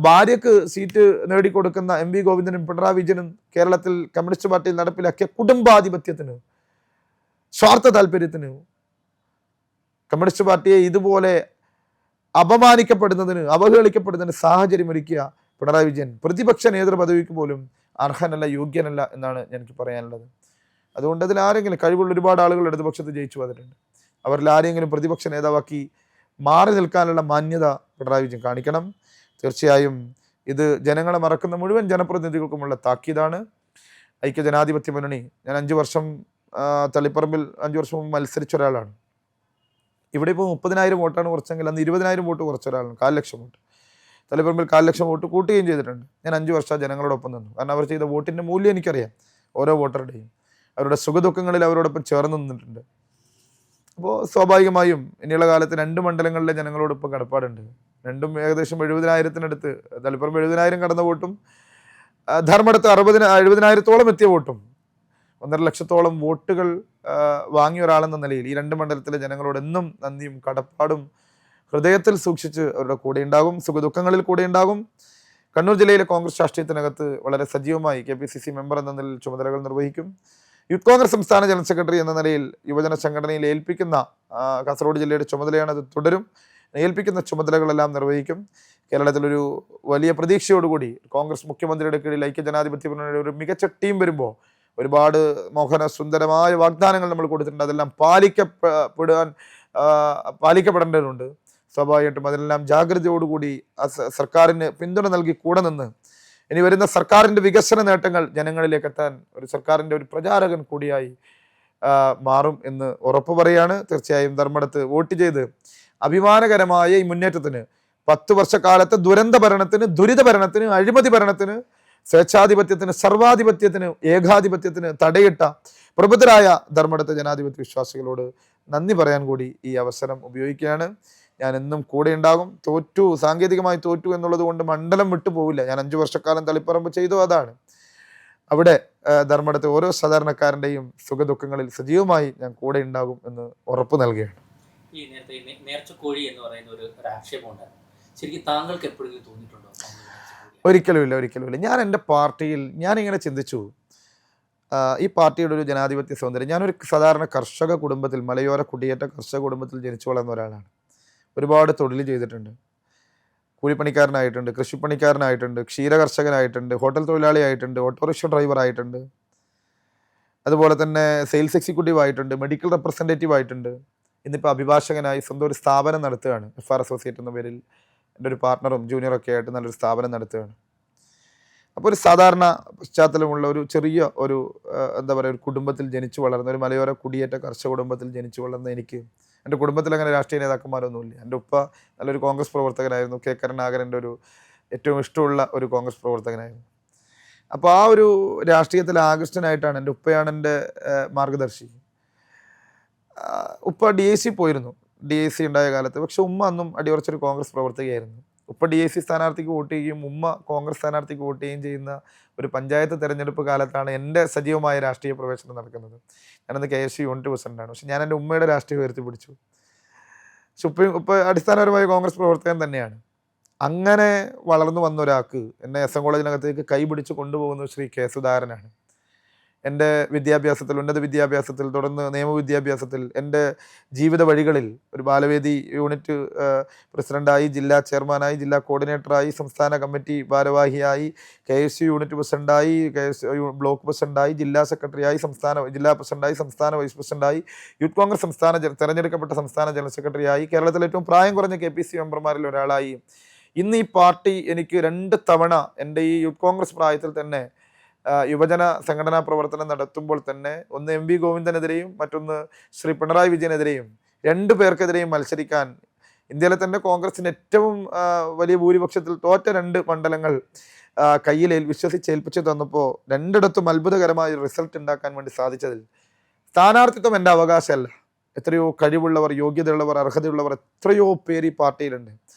ഭാര്യക്ക് സീറ്റ് നേടിക്കൊടുക്കുന്ന എം വി ഗോവിന്ദനും പിണറായി വിജയനും കേരളത്തിൽ കമ്മ്യൂണിസ്റ്റ് പാർട്ടിയിൽ നടപ്പിലാക്കിയ കുടുംബാധിപത്യത്തിന്, സ്വാർത്ഥ താല്പര്യത്തിന്, കമ്മ്യൂണിസ്റ്റ് പാർട്ടിയെ ഇതുപോലെ അപമാനിക്കപ്പെടുന്നതിന്, അവഹേളിക്കപ്പെടുന്നതിന് സാഹചര്യം ഒരുക്കിയ പിണറായി വിജയൻ പ്രതിപക്ഷ നേതൃപദവിക്ക് പോലും അർഹനല്ല, യോഗ്യനല്ല എന്നാണ് എനിക്ക് പറയാനുള്ളത്. അതുകൊണ്ട് അതിൽ ആരെങ്കിലും, കഴിവുള്ള ഒരുപാട് ആളുകൾ ഇടതുപക്ഷത്ത് ജയിച്ചു വന്നിട്ടുണ്ട്, അവരിൽ ആരെങ്കിലും പ്രതിപക്ഷ നേതാവാക്കി മാറി നിൽക്കാനുള്ള മാന്യത പിണറായി വിജയൻ കാണിക്കണം. തീർച്ചയായും ഇത് ജനങ്ങളെ മറക്കുന്ന മുഴുവൻ ജനപ്രതിനിധികൾക്കുമുള്ള താക്കീതാണ്. ഐക്യജനാധിപത്യ മുന്നണി, ഞാൻ 5 വർഷം തളിപ്പറമ്പിൽ 5 വർഷം മുമ്പ് മത്സരിച്ച ഒരാളാണ്. ഇവിടെ ഇപ്പോൾ 30,000 വോട്ടാണ് കുറച്ചെങ്കിൽ അന്ന് 20,000 വോട്ട് കുറച്ച ഒരാളാണ്. 4,00,000 വോട്ട്, തളിപ്പറമ്പിൽ 4,00,000 വോട്ട് കൂട്ടുകയും ചെയ്തിട്ടുണ്ട്. ഞാൻ 5 വർഷം ജനങ്ങളോടൊപ്പം നിന്നു. കാരണം അവർ ചെയ്ത വോട്ടിൻ്റെ മൂല്യം എനിക്കറിയാം. ഓരോ വോട്ടറുടെയും അവരുടെ സുഖദുഃഖങ്ങളിൽ അവരോടൊപ്പം ചേർന്ന് നിന്നിട്ടുണ്ട്. അപ്പോൾ സ്വാഭാവികമായും ഇനിയുള്ള കാലത്ത് 2 മണ്ഡലങ്ങളിലെ ജനങ്ങളോടൊപ്പം കടപ്പാടുണ്ട്. രണ്ടും ഏകദേശം 70,000-നടുത്ത്, തളിപ്പറമ്പ് 70,000 കടന്ന വോട്ടും ധർമ്മടത്ത് 70,000-ഓളം എത്തിയ വോട്ടും, 1.5 ലക്ഷത്തോളം വോട്ടുകൾ വാങ്ങിയ ഒരാളെന്ന നിലയിൽ ഈ 2 മണ്ഡലത്തിലെ ജനങ്ങളോട് എന്നും നന്ദിയും കടപ്പാടും ഹൃദയത്തിൽ സൂക്ഷിച്ച് അവരുടെ കൂടെ ഉണ്ടാകും, സുഖദുഃഖങ്ങളിൽ കൂടെ ഉണ്ടാകും. കണ്ണൂർ ജില്ലയിലെ കോൺഗ്രസ് രാഷ്ട്രീയത്തിനകത്ത് വളരെ സജീവമായി KPCC മെമ്പർ എന്ന നിലയിൽ ചുമതലകൾ നിർവഹിക്കും. യൂത്ത് കോൺഗ്രസ് സംസ്ഥാന ജനറൽ സെക്രട്ടറി എന്ന നിലയിൽ യുവജന സംഘടനയിൽ ഏൽപ്പിക്കുന്ന കാസർഗോഡ് ജില്ലയുടെ ചുമതലയാണ്, അത് തുടരും. ഏൽപ്പിക്കുന്ന ചുമതലകളെല്ലാം നിർവഹിക്കും. കേരളത്തിലൊരു വലിയ പ്രതീക്ഷയോടുകൂടി കോൺഗ്രസ് മുഖ്യമന്ത്രിയുടെ കീഴിൽ ഐക്യജനാധിപത്യ മുന്നണിയുടെ ഒരു മികച്ച ടീം വരുമ്പോൾ ഒരുപാട് മോഹന സുന്ദരമായ വാഗ്ദാനങ്ങൾ നമ്മൾ കൊടുത്തിട്ടുണ്ട്. അതെല്ലാം പാലിക്കപ്പെടേണ്ടതുണ്ട്. സ്വാഭാവികമായിട്ടും അതിനെല്ലാം ജാഗ്രതയോടുകൂടി സർക്കാരിന് പിന്തുണ നൽകി കൂടെ നിന്ന് ഇനി വരുന്ന സർക്കാരിൻ്റെ വികസന നേട്ടങ്ങൾ ജനങ്ങളിലേക്ക് എത്താൻ ഒരു സർക്കാരിൻ്റെ ഒരു പ്രചാരകൻ കൂടിയായി മാറും എന്ന് ഉറപ്പ് പറയാണ്. തീർച്ചയായും ധർമ്മടത്ത് വോട്ട് ചെയ്ത് അഭിമാനകരമായ ഈ മുന്നേറ്റത്തിന്, 10 വർഷക്കാലത്ത് ദുരന്ത ഭരണത്തിന്, ദുരിത ഭരണത്തിന്, അഴിമതി ഭരണത്തിന്, സ്വേച്ഛാധിപത്യത്തിന്, സർവാധിപത്യത്തിന്, ഏകാധിപത്യത്തിന് തടയിട്ട പ്രബുദ്ധരായ ധർമ്മടത്തെ ജനാധിപത്യ വിശ്വാസികളോട് നന്ദി പറയാൻ കൂടി ഈ അവസരം ഉപയോഗിക്കുകയാണ്. ഞാൻ എന്നും കൂടെ ഉണ്ടാകും. സാങ്കേതികമായി തോറ്റു എന്നുള്ളത് കൊണ്ട് മണ്ഡലം വിട്ടു പോവില്ല. ഞാൻ 5 വർഷക്കാലം തളിപ്പറമ്പ് ചെയ്തു. അതാണ് അവിടെ ധർമ്മടത്തെ ഓരോ സാധാരണക്കാരൻ്റെയും സുഖദുഃഖങ്ങളിൽ സജീവമായി ഞാൻ കൂടെ ഉണ്ടാകും എന്ന് ഉറപ്പ് നൽകുകയാണ്. ഈ നേർച്ചക്കോഴി എന്ന് പറയുന്ന ഒരു ആക്ഷേപമുണ്ട്. ശരിക്കും താങ്കൾക്ക് എപ്പോഴെങ്കിലും തോന്നിയിട്ടുണ്ടോ? ഒരിക്കലുമില്ല. ഞാൻ എൻ്റെ പാർട്ടിയിൽ ഞാനിങ്ങനെ ചിന്തിച്ചു, ഈ പാർട്ടിയുടെ ഒരു ജനാധിപത്യ സൗന്ദര്യം. ഞാനൊരു സാധാരണ കർഷക കുടുംബത്തിൽ, മലയോര കുടിയേറ്റ കർഷക കുടുംബത്തിൽ ജനിച്ചു വളർന്ന ഒരാളാണ്. ഒരുപാട് തൊഴിൽ ചെയ്തിട്ടുണ്ട്. കൂലിപ്പണിക്കാരനായിട്ടുണ്ട്, കൃഷിപ്പണിക്കാരനായിട്ടുണ്ട്, ക്ഷീരകർഷകനായിട്ടുണ്ട്, ഹോട്ടൽ തൊഴിലാളിയായിട്ടുണ്ട്, ഓട്ടോറിക്ഷ ഡ്രൈവറായിട്ടുണ്ട്, അതുപോലെ തന്നെ സെയിൽസ് എക്സിക്യൂട്ടീവ് ആയിട്ടുണ്ട്, മെഡിക്കൽ റെപ്രസെൻറ്റേറ്റീവ് ആയിട്ടുണ്ട്. ഇന്നിപ്പോൾ അഭിഭാഷകനായി സ്വന്തം ഒരു സ്ഥാപനം നടത്തുകയാണ്. FR അസോസിയേറ്റ് എന്ന പേരിൽ എൻ്റെ ഒരു പാർട്ണറും ജൂനിയറൊക്കെ ആയിട്ട് നല്ലൊരു സ്ഥാപനം നടത്തുകയാണ്. അപ്പോൾ ഒരു സാധാരണ പശ്ചാത്തലമുള്ള ഒരു ചെറിയ ഒരു ഒരു കുടുംബത്തിൽ ജനിച്ചു വളർന്ന, ഒരു മലയോര കുടിയേറ്റ കർഷക കുടുംബത്തിൽ ജനിച്ചു വളർന്ന എനിക്ക്, എൻ്റെ കുടുംബത്തിൽ അങ്ങനെ രാഷ്ട്രീയ നേതാക്കന്മാരൊന്നുമില്ല. എൻ്റെ ഉപ്പ നല്ലൊരു കോൺഗ്രസ് പ്രവർത്തകനായിരുന്നു. K കരുണാകരൻ്റെ ഒരു ഏറ്റവും ഇഷ്ടമുള്ള ഒരു കോൺഗ്രസ് പ്രവർത്തകനായിരുന്നു. അപ്പോൾ ആ ഒരു രാഷ്ട്രീയത്തിൽ ആകൃഷ്ടനായിട്ടാണ്, എൻ്റെ ഉപ്പയാണ് എൻ്റെ മാർഗദർശി. ഉപ്പ DIC പോയിരുന്നു, DIC ഉണ്ടായ കാലത്ത്. പക്ഷെ ഉമ്മ അന്നും അടിയുറച്ചൊരു കോൺഗ്രസ് പ്രവർത്തകയായിരുന്നു. ഉപ്പ DIC സ്ഥാനാർത്ഥിക്ക് വോട്ട് ചെയ്യുകയും ഉമ്മ കോൺഗ്രസ് സ്ഥാനാർത്ഥിക്ക് വോട്ട് ചെയ്യുകയും ചെയ്യുന്ന ഒരു പഞ്ചായത്ത് തെരഞ്ഞെടുപ്പ് കാലത്താണ് എൻ്റെ സജീവമായ രാഷ്ട്രീയ പ്രവേശനം നടക്കുന്നത്. ഞാനന്ന് KSU യൂണിറ്റ് പ്രസിഡൻ്റാണ്. പക്ഷെ ഞാൻ എൻ്റെ ഉമ്മയുടെ രാഷ്ട്രീയം ഉയർത്തിപ്പിടിച്ചു. ഉപ്പ അടിസ്ഥാനപരമായ കോൺഗ്രസ് പ്രവർത്തകൻ തന്നെയാണ്. അങ്ങനെ വളർന്നു വന്ന ഒരാൾക്ക് എന്നെ SM കോളേജിനകത്തേക്ക് കൈപിടിച്ച് കൊണ്ടുപോകുന്നത് ശ്രീ K സുധാകരനാണ്. എൻ്റെ വിദ്യാഭ്യാസത്തിൽ, ഉന്നത വിദ്യാഭ്യാസത്തിൽ, തുടർന്ന് നിയമവിദ്യാഭ്യാസത്തിൽ, എൻ്റെ ജീവിത വഴികളിൽ ഒരു ബാലവേദി യൂണിറ്റ് പ്രസിഡൻ്റായി, ജില്ലാ ചെയർമാനായി, ജില്ലാ കോർഡിനേറ്ററായി, സംസ്ഥാന കമ്മിറ്റി ഭാരവാഹിയായി, KSU യൂണിറ്റ് പ്രസിഡൻ്റായി, KSU ബ്ലോക്ക് പ്രസിഡൻ്റായി, ജില്ലാ സെക്രട്ടറിയായി, ജില്ലാ പ്രസിഡൻ്റായി, സംസ്ഥാന വൈസ് പ്രസിഡൻ്റായി, യൂത്ത് കോൺഗ്രസ് തെരഞ്ഞെടുക്കപ്പെട്ട സംസ്ഥാന ജനറൽ സെക്രട്ടറിയായി, കേരളത്തിലെ ഏറ്റവും പ്രായം കുറഞ്ഞ KPC മെമ്പർമാരിൽ ഒരാളായി. ഇന്ന് ഈ പാർട്ടി എനിക്ക് 2 തവണ എൻ്റെ ഈ യൂത്ത് കോൺഗ്രസ് പ്രായത്തിൽ തന്നെ യുവജന സംഘടനാ പ്രവർത്തനം നടത്തുമ്പോൾ തന്നെ ഒന്ന് MV ഗോവിന്ദനെതിരെയും മറ്റൊന്ന് ശ്രീ പിണറായി വിജയനെതിരെയും 2 പേർക്കെതിരെയും മത്സരിക്കാൻ ഇന്ത്യയിലെ തന്നെ കോൺഗ്രസിന് ഏറ്റവും വലിയ ഭൂരിപക്ഷത്തിൽ തോറ്റ 2 മണ്ഡലങ്ങൾ കയ്യിൽ വിശ്വസിച്ചേൽപ്പിച്ചു തന്നപ്പോൾ 2ഇടത്തും അത്ഭുതകരമായ റിസൾട്ട് ഉണ്ടാക്കാൻ വേണ്ടി സാധിച്ചതിൽ സ്ഥാനാർത്ഥിത്വം എൻ്റെ അവകാശമല്ല. എത്രയോ കഴിവുള്ളവർ, യോഗ്യതയുള്ളവർ, അർഹതയുള്ളവർ എത്രയോ പേര് ഈ പാർട്ടിയിലുണ്ട്.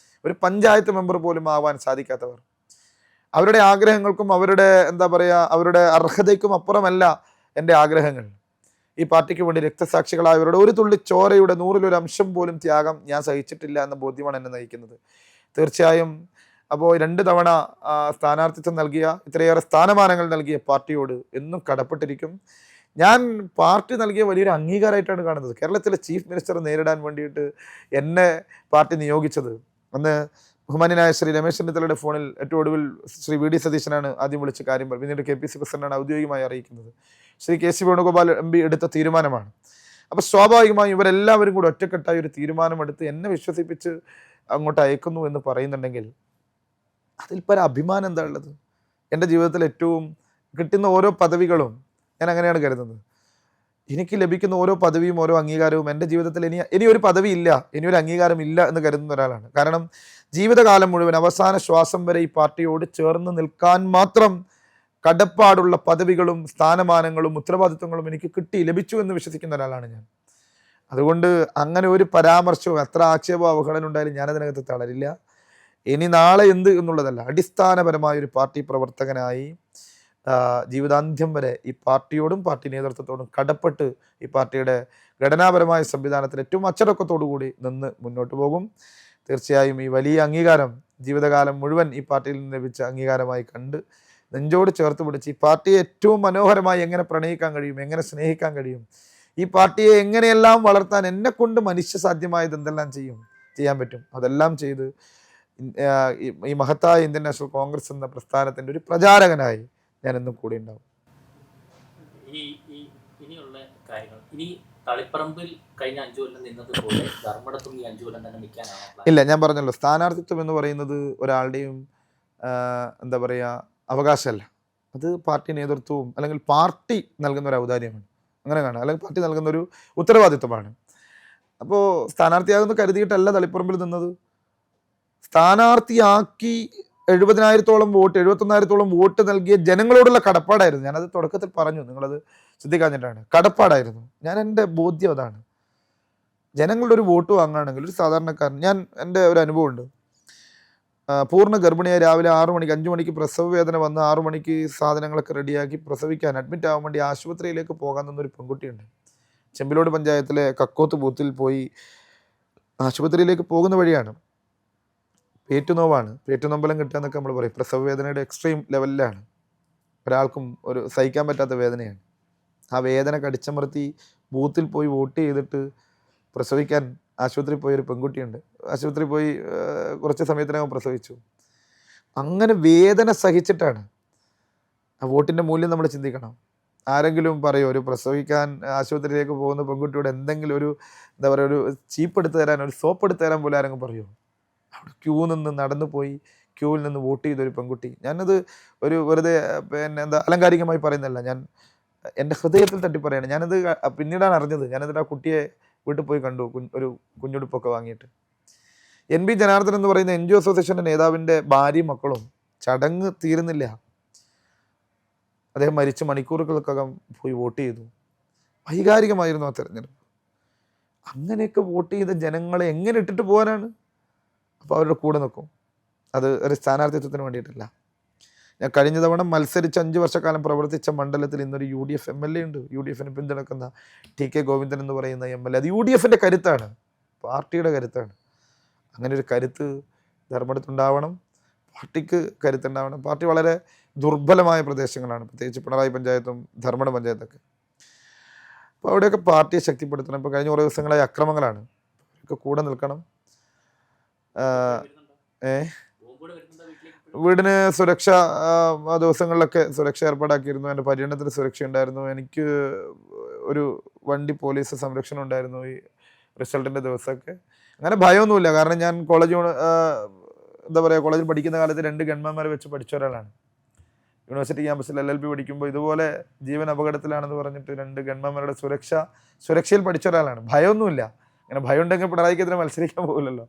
ഒരു പഞ്ചായത്ത് മെമ്പർ പോലും ആവാൻ സാധിക്കാത്തവർ. അവരുടെ ആഗ്രഹങ്ങൾക്കും അവരുടെ അവരുടെ അർഹതയ്ക്കും അപ്പുറമല്ല എൻ്റെ ആഗ്രഹങ്ങൾ. ഈ പാർട്ടിക്ക് വേണ്ടി രക്തസാക്ഷികളായവരുടെ ഒരു തുള്ളി ചോരയുടെ 100-1 അംശം പോലും ത്യാഗം ഞാൻ സഹിച്ചിട്ടില്ല എന്ന ബോധ്യമാണ് എന്നെ നയിക്കുന്നത്. തീർച്ചയായും അപ്പോൾ 2 തവണ സ്ഥാനാർത്ഥിത്വം നൽകിയ, ഇത്രയേറെ സ്ഥാനമാനങ്ങൾ നൽകിയ പാർട്ടിയോട് എന്നും കടപ്പെട്ടിരിക്കും. ഞാൻ പാർട്ടി നൽകിയ വലിയൊരു അംഗീകാരമായിട്ടാണ് കാണുന്നത്. കേരളത്തിലെ ചീഫ് മിനിസ്റ്ററെ നേരിടാൻ വേണ്ടിയിട്ട് എന്നെ പാർട്ടി നിയോഗിച്ചത് അന്ന് ബഹുമാന്യനായ ശ്രീ രമേശ് ചെന്നിത്തലയുടെ ഫോണിൽ ഏറ്റവും ഒടുവിൽ ശ്രീ VD സതീശനാണ് ആദ്യം വിളിച്ച് കാര്യം പറഞ്ഞു. പിന്നീട് KPC പ്രസിഡന്റാണ് ഔദ്യോഗികമായി അറിയിക്കുന്നത്. ശ്രീ KC വേണുഗോപാൽ MP എടുത്ത തീരുമാനമാണ്. അപ്പോൾ സ്വാഭാവികമായും ഇവരെല്ലാവരും കൂടി ഒറ്റക്കെട്ടായി ഒരു തീരുമാനമെടുത്ത് എന്നെ വിശ്വസിപ്പിച്ച് അങ്ങോട്ട് അയക്കുന്നു എന്ന് പറയുന്നുണ്ടെങ്കിൽ അതിൽ പല അഭിമാനം എന്താ ഉള്ളത്? എൻ്റെ ജീവിതത്തിൽ ഏറ്റവും കിട്ടുന്ന ഓരോ പദവികളും ഞാൻ അങ്ങനെയാണ് കരുതുന്നത്. എനിക്ക് ലഭിക്കുന്ന ഓരോ പദവിയും ഓരോ അംഗീകാരവും എൻ്റെ ജീവിതത്തിൽ ഇനി ഒരു പദവി ഇല്ല, ഇനി ഒരു അംഗീകാരം ഇല്ല എന്ന് കരുതുന്ന ഒരാളാണ്. കാരണം ജീവിതകാലം മുഴുവൻ അവസാന ശ്വാസം വരെ ഈ പാർട്ടിയോട് ചേർന്ന് നിൽക്കാൻ മാത്രം കടപ്പാടുള്ള പദവികളും സ്ഥാനമാനങ്ങളും ഉത്തരവാദിത്വങ്ങളും എനിക്ക് ലഭിച്ചു എന്ന് വിശ്വസിക്കുന്ന ഒരാളാണ് ഞാൻ. അതുകൊണ്ട് അങ്ങനെ ഒരു പരാമർശവും എത്ര ആക്ഷേപവും അവഗണന ഉണ്ടായാലും ഞാനതിനകത്ത് തളരില്ല. ഇനി നാളെ എന്ത് എന്നുള്ളതല്ല, അടിസ്ഥാനപരമായ ഒരു പാർട്ടി പ്രവർത്തകനായി ജീവിതാന്ത്യം വരെ ഈ പാർട്ടിയോടും പാർട്ടി നേതൃത്വത്തോടും കടപ്പെട്ട് ഈ പാർട്ടിയുടെ ഘടനാപരമായ സംവിധാനത്തിൽ ഏറ്റവും അച്ചടക്കത്തോടു കൂടി നിന്ന് മുന്നോട്ട് പോകും. തീർച്ചയായും ഈ വലിയ അംഗീകാരം ജീവിതകാലം മുഴുവൻ ഈ പാർട്ടിയിൽ നിന്ന് ലഭിച്ച അംഗീകാരമായി കണ്ട് നെഞ്ചോട് ചേർത്ത് പിടിച്ച് ഈ പാർട്ടിയെ ഏറ്റവും മനോഹരമായി എങ്ങനെ പ്രണയിക്കാൻ കഴിയും, എങ്ങനെ സ്നേഹിക്കാൻ കഴിയും, ഈ പാർട്ടിയെ എങ്ങനെയെല്ലാം വളർത്താൻ എന്നെക്കൊണ്ട് മനുഷ്യസാധ്യമായത് എന്തെല്ലാം ചെയ്യാൻ പറ്റും, അതെല്ലാം ചെയ്ത് ഈ മഹത്തായ ഇന്ത്യൻ നാഷണൽ കോൺഗ്രസ് എന്ന പ്രസ്ഥാനത്തിൻ്റെ ഒരു പ്രചാരകനായി ഞാൻ എന്നും കൂടെ ഉണ്ടാവും. ഇനിയുള്ള കാര്യങ്ങൾ ഇനി തളിപ്പറമ്പിൽ കഴിഞ്ഞ 5 കൊല്ലം നിന്നതുപോലെ ധർമ്മടത്തും ഈ 5 കൊല്ലം തന്നെ നിൽക്കാനാണ്? ഇല്ല, ഞാൻ പറഞ്ഞല്ലോ, സ്ഥാനാർത്ഥിത്വം എന്ന് പറയുന്നത് ഒരാളുടെയും അവകാശമല്ല. അത് പാർട്ടി നേതൃത്വവും അല്ലെങ്കിൽ പാർട്ടി നൽകുന്ന ഒരു ഔദാര്യമാണ്, അങ്ങനെ കാണാം, അല്ലെങ്കിൽ പാർട്ടി നൽകുന്ന ഒരു ഉത്തരവാദിത്വമാണ്. അപ്പോൾ സ്ഥാനാർത്ഥിയാകുന്ന കരുതിയിട്ടല്ല തളിപ്പറമ്പിൽ നിന്നത്. സ്ഥാനാർത്ഥിയാക്കി 70,000-ഓളം വോട്ട് 71,000-ഓളം വോട്ട് നൽകിയ ജനങ്ങളോടുള്ള കടപ്പാടായിരുന്നു. ഞാനത് തുടക്കത്തിൽ പറഞ്ഞു, നിങ്ങളത് ശ്രദ്ധിക്കാഞ്ഞിട്ടാണ്. കടപ്പാടായിരുന്നു. എൻ്റെ ബോധ്യം അതാണ്. ജനങ്ങളുടെ ഒരു വോട്ട് വാങ്ങുകയാണെങ്കിൽ ഒരു സാധാരണക്കാരൻ, എൻ്റെ ഒരു അനുഭവമുണ്ട്. പൂർണ്ണ ഗർഭിണിയായി രാവിലെ 6 മണിക്ക് 5 മണിക്ക് പ്രസവ വേദന വന്ന് 6 മണിക്ക് സാധനങ്ങളൊക്കെ റെഡിയാക്കി പ്രസവിക്കാൻ അഡ്മിറ്റ് ആവാൻ വേണ്ടി ആശുപത്രിയിലേക്ക് പോകാൻ നിന്നൊരു പെൺകുട്ടിയുണ്ട്. ചെമ്പിലോട് പഞ്ചായത്തിലെ കക്കോത്ത് ബൂത്തിൽ പോയി ആശുപത്രിയിലേക്ക് പോകുന്ന വഴിയാണ്. പേറ്റുനോവാണ്, പേറ്റുനൊമ്പലം കിട്ടുക എന്നൊക്കെ നമ്മൾ പറയും. പ്രസവ വേദനയുടെ എക്സ്ട്രീം ലെവലിലാണ്. ഒരാൾക്കും ഒരു സഹിക്കാൻ പറ്റാത്ത വേദനയാണ്. ആ വേദന കടിച്ചമർത്തി ബൂത്തിൽ പോയി വോട്ട് ചെയ്തിട്ട് പ്രസവിക്കാൻ ആശുപത്രിയിൽ പോയൊരു പെൺകുട്ടിയുണ്ട്. ആശുപത്രിയിൽ പോയി കുറച്ച് സമയത്തിനകം പ്രസവിച്ചു. അങ്ങനെ വേദന സഹിച്ചിട്ടാണ്. ആ വോട്ടിൻ്റെ മൂല്യം നമ്മൾ ചിന്തിക്കണം. ആരെങ്കിലും പറയോ ഒരു പ്രസവിക്കാൻ ആശുപത്രിയിലേക്ക് പോകുന്ന പെൺകുട്ടിയോട് എന്തെങ്കിലും ഒരു ഒരു ചീപ്പ് എടുത്ത് തരാൻ, ഒരു സോപ്പ് എടുത്ത് തരാൻ പോലും ആരെങ്കിലും പറയുമോ? അവിടെ ക്യൂ നിന്ന് നടന്നു പോയി ക്യൂവിൽ നിന്ന് വോട്ട് ചെയ്തൊരു പെൺകുട്ടി. ഞാനത് ഒരു വെറുതെ അലങ്കാരികമായി പറയുന്നതല്ല, ഞാൻ എൻ്റെ ഹൃദയത്തിൽ തട്ടി പറയാണ്. ഞാനത് പിന്നീടാണ് അറിഞ്ഞത്. ഞാനതിട്ട് ആ കുട്ടിയെ വീട്ടിൽ പോയി കണ്ടു, ഒരു കുഞ്ഞുടുപ്പൊക്കെ വാങ്ങിയിട്ട്. NB ജനാർദ്ദൻ എന്ന് പറയുന്ന NGO അസോസിയേഷൻ്റെ നേതാവിൻ്റെ ഭാര്യയും മക്കളും ചടങ്ങ് തീരുന്നില്ല, അദ്ദേഹം മരിച്ച് മണിക്കൂറുകൾക്കകം പോയി വോട്ട് ചെയ്തു. വൈകാരികമായിരുന്നു ആ തെരഞ്ഞെടുപ്പ്. അങ്ങനെയൊക്കെ വോട്ട് ചെയ്ത ജനങ്ങളെ എങ്ങനെ ഇട്ടിട്ട് പോകാനാണ്? അപ്പോൾ അവരുടെ കൂടെ നിൽക്കും. അത് ഒരു സ്ഥാനാർത്ഥിത്വത്തിന് വേണ്ടിയിട്ടല്ല. ഞാൻ കഴിഞ്ഞ തവണ മത്സരിച്ച് 5 വർഷക്കാലം പ്രവർത്തിച്ച മണ്ഡലത്തിൽ ഇന്നൊരു UDF MLA ഉണ്ട്. UDFന് പിന്തുണക്കുന്ന TK ഗോവിന്ദൻ എന്ന് പറയുന്ന MLA. അത് UDFൻ്റെ കരുത്താണ്, പാർട്ടിയുടെ കരുത്താണ്. അങ്ങനെ ഒരു കരുത്ത് ധർമ്മടത്തുണ്ടാവണം, പാർട്ടിക്ക് കരുത്തുണ്ടാവണം. പാർട്ടി വളരെ ദുർബലമായ പ്രദേശങ്ങളാണ്, പ്രത്യേകിച്ച് പിണറായി പഞ്ചായത്തും ധർമ്മടം പഞ്ചായത്തൊക്കെ. അപ്പോൾ അവിടെയൊക്കെ പാർട്ടിയെ ശക്തിപ്പെടുത്തണം. ഇപ്പോൾ കഴിഞ്ഞ കുറേ ദിവസങ്ങളായി അക്രമങ്ങളാണ്, ഒക്കെ കൂടെ നിൽക്കണം. ഏ വീടിന് സുരക്ഷ ആ ദിവസങ്ങളിലൊക്കെ സുരക്ഷ ഏർപ്പാടാക്കിയിരുന്നു. എൻ്റെ പര്യടനത്തിന് സുരക്ഷ ഉണ്ടായിരുന്നു. എനിക്ക് ഒരു വണ്ടി പോലീസ് സംരക്ഷണം ഉണ്ടായിരുന്നു ഈ റിസൾട്ടിൻ്റെ ദിവസമൊക്കെ. അങ്ങനെ ഭയമൊന്നുമില്ല, കാരണം ഞാൻ എന്താ പറയുക, കോളേജിൽ പഠിക്കുന്ന കാലത്ത് 2 ഗൺമാന്മാരെ വെച്ച് പഠിച്ച ഒരാളാണ്. യൂണിവേഴ്സിറ്റി ക്യാമ്പസിൽ LLB പഠിക്കുമ്പോൾ ഇതുപോലെ ജീവൻ അപകടത്തിലാണെന്ന് പറഞ്ഞിട്ട് 2 ഗൺമാന്മാരുടെ സുരക്ഷയിൽ പഠിച്ച ഒരാളാണ്. ഭയമൊന്നുമില്ല. അങ്ങനെ ഭയം ഉണ്ടെങ്കിൽ പിണറായിക്കെതിരെ മത്സരിക്കാൻ പോകില്ലല്ലോ.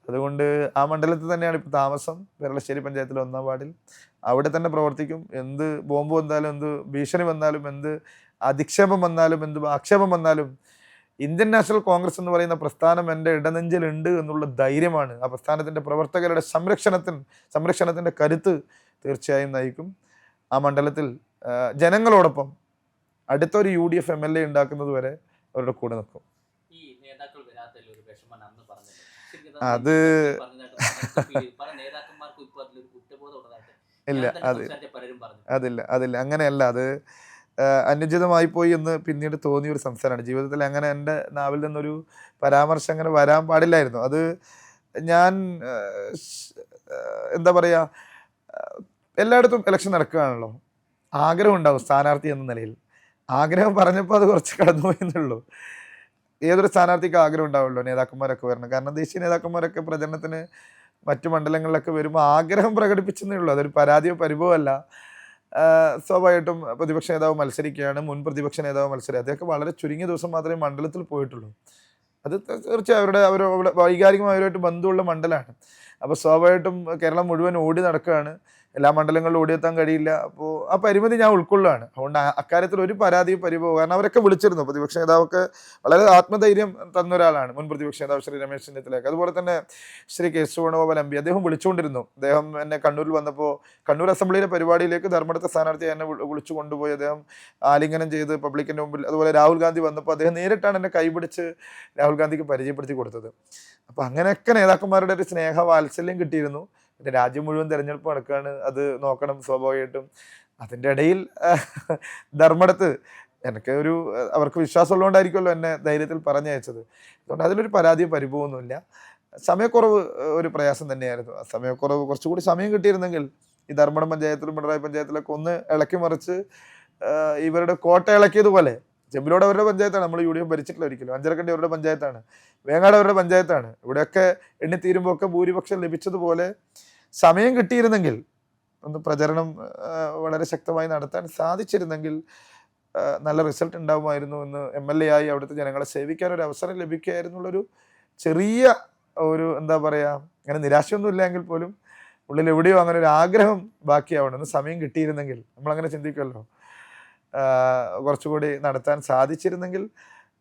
അതുകൊണ്ട് ആ മണ്ഡലത്തിൽ തന്നെയാണ് ഇപ്പോൾ താമസം, പെരളശ്ശേരി പഞ്ചായത്തിലെ 1-ാം വാർഡിൽ. അവിടെ തന്നെ പ്രവർത്തിക്കും. എന്ത് ബോംബ് വന്നാലും, എന്ത് ഭീഷണി വന്നാലും, എന്ത് അധിക്ഷേപം വന്നാലും, എന്ത് ആക്ഷേപം വന്നാലും ഇന്ത്യൻ നാഷണൽ കോൺഗ്രസ് എന്ന് പറയുന്ന പ്രസ്ഥാനം എൻ്റെ ഇടനെഞ്ചിലുണ്ട് എന്നുള്ള ധൈര്യമാണ്. ആ പ്രസ്ഥാനത്തിൻ്റെ പ്രവർത്തകരുടെ സംരക്ഷണത്തിൻ്റെ കരുത്ത് തീർച്ചയായും നയിക്കും. ആ മണ്ഡലത്തിൽ ജനങ്ങളോടൊപ്പം അടുത്തൊരു UDF MLA ഉണ്ടാക്കുന്നത് വരെ അവരുടെ കൂടെ നിൽക്കും. അത് അതില്ല അങ്ങനെയല്ല. അത് അനുചിതമായി പോയി എന്ന് പിന്നീട് തോന്നിയൊരു സംസാരമാണ്. ജീവിതത്തിൽ അങ്ങനെ എൻ്റെ നാവിൽ നിന്നൊരു പരാമർശം അങ്ങനെ വരാൻ പാടില്ലായിരുന്നു. അത് ഞാൻ എന്താ പറയുക, എല്ലായിടത്തും ഇലക്ഷൻ നടക്കുകയാണല്ലോ, ആഗ്രഹം ഉണ്ടാവും സ്ഥാനാർത്ഥി എന്ന നിലയിൽ. ആഗ്രഹം പറഞ്ഞപ്പോൾ അത് കുറച്ച് കടന്നുപോയി എന്നുള്ളൂ. ഏതൊരു സ്ഥാനാർത്ഥിക്ക് ആഗ്രഹം ഉണ്ടാവുമല്ലോ നേതാക്കന്മാരൊക്കെ വരണം. കാരണം ദേശീയ നേതാക്കന്മാരൊക്കെ പ്രചരണത്തിന് മറ്റു മണ്ഡലങ്ങളിലൊക്കെ വരുമ്പോൾ ആഗ്രഹം പ്രകടിപ്പിച്ചെന്നേ ഉള്ളൂ. അതൊരു പരാതിയോ പരിഭവമല്ല. സ്വാഭാവികമായിട്ടും പ്രതിപക്ഷ നേതാവ് മത്സരിക്കുകയാണ്, മുൻ പ്രതിപക്ഷ നേതാവ് മത്സരം. അദ്ദേഹമൊക്കെ വളരെ ചുരുങ്ങിയ ദിവസം മാത്രമേ മണ്ഡലത്തിൽ പോയിട്ടുള്ളൂ. അത് തീർച്ചയായും അവരുടെ വൈകാരികമായവരുമായിട്ട് ബന്ധമുള്ള മണ്ഡലമാണ്. അപ്പോൾ സ്വാഭാവികമായിട്ടും കേരളം മുഴുവൻ ഓടി നടക്കുകയാണ്. എല്ലാ മണ്ഡലങ്ങളിലും ഓടിയെത്താൻ കഴിയില്ല. അപ്പോൾ ആ പരിമിതി ഞാൻ ഉൾക്കൊള്ളുകയാണ്. അതുകൊണ്ട് അക്കാര്യത്തിൽ ഒരു പരാതിയും പരിഭവം, കാരണം അവരൊക്കെ വിളിച്ചിരുന്നു. പ്രതിപക്ഷ നേതാവൊക്കെ വളരെ ആത്മധൈര്യം തന്ന ഒരാളാണ് മുൻ പ്രതിപക്ഷ നേതാവ് ശ്രീ രമേശ് ചെന്നിത്തലയൊക്കെ. അതുപോലെ തന്നെ ശ്രീ കെ വേണുഗോപാൽ MP, അദ്ദേഹം വിളിച്ചുകൊണ്ടിരുന്നു. അദ്ദേഹം എന്നെ കണ്ണൂരിൽ വന്നപ്പോൾ കണ്ണൂർ അസംബ്ലിയിലെ പരിപാടിയിലേക്ക് ധർമ്മടത്തെ സ്ഥാനാർത്ഥി എന്നെ വിളിച്ചു കൊണ്ടുപോയി. അദ്ദേഹം ആലിംഗനം ചെയ്ത് പബ്ലിക്കിൻ്റെ മുമ്പിൽ. അതുപോലെ രാഹുൽ ഗാന്ധി വന്നപ്പോൾ അദ്ദേഹം നേരിട്ടാണ് എന്നെ കൈപിടിച്ച് രാഹുൽ ഗാന്ധിക്ക് പരിചയപ്പെടുത്തി കൊടുത്തത്. അപ്പോൾ അങ്ങനെയൊക്കെ നേതാക്കന്മാരുടെ ഒരു സ്നേഹവാത്സല്യം കിട്ടിയിരുന്നു. പിന്നെ രാജ്യം മുഴുവൻ തിരഞ്ഞെടുപ്പ് നടക്കുകയാണ്, അത് നോക്കണം സ്വാഭാവികമായിട്ടും. അതിൻ്റെ ഇടയിൽ ധർമ്മടത്ത് അവർക്ക് വിശ്വാസമുള്ളതുകൊണ്ടായിരിക്കുമല്ലോ എന്നെ ധൈര്യത്തിൽ പറഞ്ഞയച്ചത്. അതുകൊണ്ട് അതിലൊരു പരാതിയോ പരിഭവമൊന്നുമില്ല. സമയക്കുറവ് ഒരു പ്രയാസം തന്നെയായിരുന്നു. ആ സമയക്കുറവ് കുറച്ചുകൂടി സമയം കിട്ടിയിരുന്നെങ്കിൽ ഈ ധർമ്മടം പഞ്ചായത്തിലും പിണറായി പഞ്ചായത്തിലൊക്കെ ഒന്ന് ഇളക്കി മറിച്ച് ഇവരുടെ കോട്ട ഇളക്കിയതുപോലെ. ചെമ്പിലോട് അവരുടെ പഞ്ചായത്താണ്, നമ്മൾ UDF ഭരിച്ചിട്ടില്ല ഒരിക്കലും. അഞ്ചരക്കണ്ടി അവരുടെ പഞ്ചായത്താണ്, വേങ്ങാട് അവരുടെ പഞ്ചായത്താണ്. ഇവിടെയൊക്കെ എണ്ണിത്തീരുമ്പോൾ ഒക്കെ ഭൂരിപക്ഷം ലഭിച്ചതുപോലെ സമയം കിട്ടിയിരുന്നെങ്കിൽ, ഒന്ന് പ്രചരണം വളരെ ശക്തമായി നടത്താൻ സാധിച്ചിരുന്നെങ്കിൽ നല്ല റിസൾട്ട് ഉണ്ടാകുമായിരുന്നു എന്ന് MLA ആയി അവിടുത്തെ ജനങ്ങളെ സേവിക്കാൻ ഒരു അവസരം ലഭിക്കുകയായിരുന്നുള്ളൊരു ചെറിയ എന്താ പറയുക, അങ്ങനെ നിരാശയൊന്നും ഇല്ലെങ്കിൽ പോലും ഉള്ളിൽ എവിടെയോ അങ്ങനെ ഒരു ആഗ്രഹം ബാക്കിയാവണം. ഒന്ന് സമയം കിട്ടിയിരുന്നെങ്കിൽ, നമ്മളങ്ങനെ ചിന്തിക്കുമല്ലോ, കുറച്ചുകൂടി നടത്താൻ സാധിച്ചിരുന്നെങ്കിൽ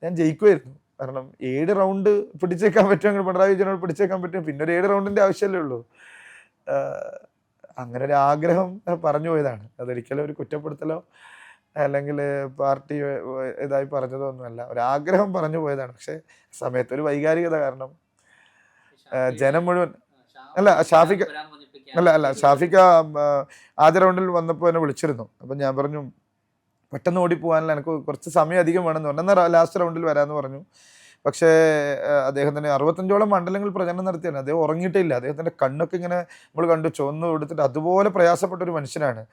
ഞാൻ ജയിക്കുമായിരുന്നു. കാരണം 7 റൗണ്ട് പിടിച്ചേക്കാൻ പറ്റുമെങ്കിൽ പിണറായി വിജയനോട് പിടിച്ചേക്കാൻ പറ്റും. പിന്നെ ഒരു 7 റൗണ്ടിൻ്റെ ആവശ്യമല്ലേ ഉള്ളൂ. അങ്ങനെ ഒരു ആഗ്രഹം പറഞ്ഞു പോയതാണ്. അതൊരിക്കലും ഒരു കുറ്റപ്പെടുത്തലോ അല്ലെങ്കിൽ പാർട്ടി ഇതായി പറഞ്ഞതോ ഒന്നുമല്ല, ഒരാഗ്രഹം പറഞ്ഞു പോയതാണ്. പക്ഷേ സമയത്തൊരു വൈകാരികത കാരണം ജനം മുഴുവൻ ഷാഫിക്ക ആദ്യ റൗണ്ടിൽ വന്നപ്പോൾ എന്നെ വിളിച്ചിരുന്നു. അപ്പം ഞാൻ പറഞ്ഞു പെട്ടെന്ന് ഓടിപ്പോകാനല്ല, എനിക്ക് കുറച്ച് സമയം അധികം വേണമെന്ന് പറഞ്ഞു. എന്നാൽ ലാസ്റ്റ് റൗണ്ടിൽ വരാമെന്ന് പറഞ്ഞു. പക്ഷേ അദ്ദേഹത്തിന് 65ഓളം മണ്ഡലങ്ങൾ പ്രചരണം നടത്തിയാണ്. അദ്ദേഹം ഉറങ്ങിയിട്ടില്ല. അദ്ദേഹത്തിൻ്റെ കണ്ണൊക്കെ ഇങ്ങനെ നമ്മൾ കണ്ടു ചുവന്ന് കൊടുത്തിട്ട് അതുപോലെ പ്രയാസപ്പെട്ടൊരു മനുഷ്യനാണ്.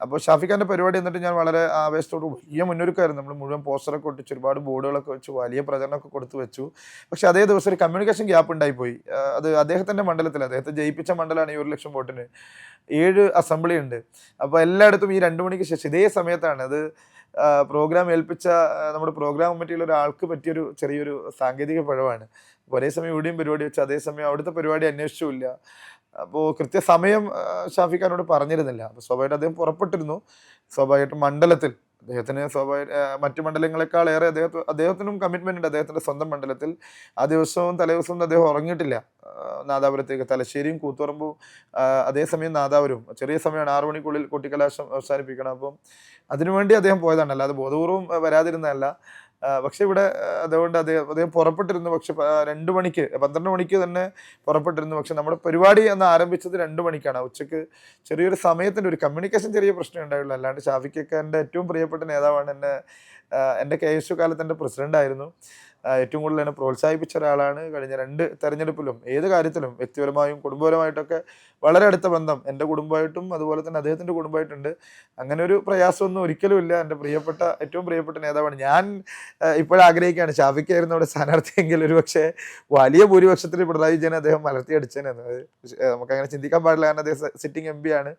അപ്പോൾ ഷാഫിഖാൻ്റെ പരിപാടി എന്നിട്ട് ഞാൻ വളരെ ആവേശത്തോട് വലിയ മുന്നൊരുക്കമായിരുന്നു. നമ്മൾ മുഴുവൻ പോസ്റ്ററൊക്കെ ഒട്ടിച്ച് ഒരുപാട് ബോർഡുകളൊക്കെ വെച്ചു, വലിയ പ്രചരണമൊക്കെ കൊടുത്തു വെച്ചു. പക്ഷേ അതേ ദിവസം ഒരു കമ്മ്യൂണിക്കേഷൻ ഗ്യാപ്പ് ഉണ്ടായിപ്പോയി. അത് അദ്ദേഹത്തിൻ്റെ മണ്ഡലത്തിൽ, അദ്ദേഹത്തെ ജയിപ്പിച്ച മണ്ഡലമാണ് ഈ 1 ലക്ഷം വോട്ടിന് 7 അസംബ്ലി ഉണ്ട്. അപ്പോൾ എല്ലായിടത്തും ഈ 2 മണിക്ക് ശേഷം ഇതേ സമയത്താണ് അത് പ്രോഗ്രാം ഏൽപ്പിച്ച നമ്മുടെ പ്രോഗ്രാം കമ്മിറ്റിയിൽ ഒരാൾക്ക് പറ്റിയൊരു ചെറിയൊരു സാങ്കേതിക പിഴവാണ്. ഒരേ സമയം ഇവിടെയും പരിപാടി വെച്ച് അതേസമയം അവിടുത്തെ പരിപാടി അന്വേഷിച്ചില്ല. അപ്പോൾ കൃത്യസമയം ഷാഫിഖാനോട് പറഞ്ഞിരുന്നില്ല. അപ്പോൾ സ്വാഭാവികമായിട്ട് അദ്ദേഹം പുറപ്പെട്ടിരുന്നു. സ്വാഭാവികമായിട്ടും മണ്ഡലത്തിൽ അദ്ദേഹത്തിന് മറ്റു മണ്ഡലങ്ങളെക്കാളേറെ അദ്ദേഹത്തിനും കമ്മിറ്റ്മെൻ്റ് ഉണ്ട് അദ്ദേഹത്തിൻ്റെ സ്വന്തം മണ്ഡലത്തിൽ. ആ ദിവസവും തലേദിവസവും അദ്ദേഹം ഉറങ്ങിയിട്ടില്ല. നാദാപുരത്തേക്ക് തലശ്ശേരിയും കൂത്തുപറമ്പും അതേസമയം നാദാപുരവും ചെറിയ സമയമാണ്, 6 മണിക്കുള്ളിൽ കൊട്ടിക്കലാശം അവസാനിപ്പിക്കണം. അപ്പം അതിനുവേണ്ടി അദ്ദേഹം പോയതാണ്, അല്ലാതെ ബോധപൂർവം വരാതിരുന്നതല്ല. പക്ഷെ ഇവിടെ അതുകൊണ്ട് അദ്ദേഹം പുറപ്പെട്ടിരുന്നു. പക്ഷെ 2 മണിക്ക് 12 മണിക്ക് തന്നെ പുറപ്പെട്ടിരുന്നു. പക്ഷെ നമ്മുടെ പരിപാടി അന്ന് ആരംഭിച്ചത് 2 മണിക്കാണ്. ഉച്ചയ്ക്ക് ചെറിയൊരു സമയത്തിൻ്റെ ഒരു കമ്മ്യൂണിക്കേഷൻ ചെറിയ പ്രശ്നം ഉണ്ടായുള്ളൂ. അല്ലാണ്ട് ഷാഫിക്കൊക്കെ എൻ്റെ ഏറ്റവും പ്രിയപ്പെട്ട നേതാവാണ്. എൻ്റെ KSU കാലത്ത് എൻ്റെ പ്രസിഡൻ്റായിരുന്നു. ഏറ്റവും കൂടുതൽ എന്നെ പ്രോത്സാഹിപ്പിച്ച ഒരാളാണ്. കഴിഞ്ഞ 2 തെരഞ്ഞെടുപ്പിലും ഏത് കാര്യത്തിലും വ്യക്തിപരമായും കുടുംബപരമായിട്ടൊക്കെ വളരെ അടുത്ത ബന്ധം എൻ്റെ കുടുംബമായിട്ടും അതുപോലെ തന്നെ അദ്ദേഹത്തിൻ്റെ കുടുംബമായിട്ടുണ്ട്. അങ്ങനെ ഒരു പ്രയാസമൊന്നും ഒരിക്കലും ഇല്ല. എൻ്റെ ഏറ്റവും പ്രിയപ്പെട്ട നേതാവാണ്. ഞാൻ ഇപ്പോഴാഗ്രഹിക്കുകയാണ് ഷാഫിക്കായിരുന്നു അവിടെ സ്ഥാനാർത്ഥിയെങ്കിൽ ഒരുപക്ഷെ വലിയ ഭൂരിപക്ഷത്തിൽ പിണറായി വിജയനെ അദ്ദേഹം മലർത്തിയടിച്ചേനെന്ന്. നമുക്കങ്ങനെ ചിന്തിക്കാൻ പാടില്ല, കാരണം അദ്ദേഹം സിറ്റിംഗ് MP ആണ്.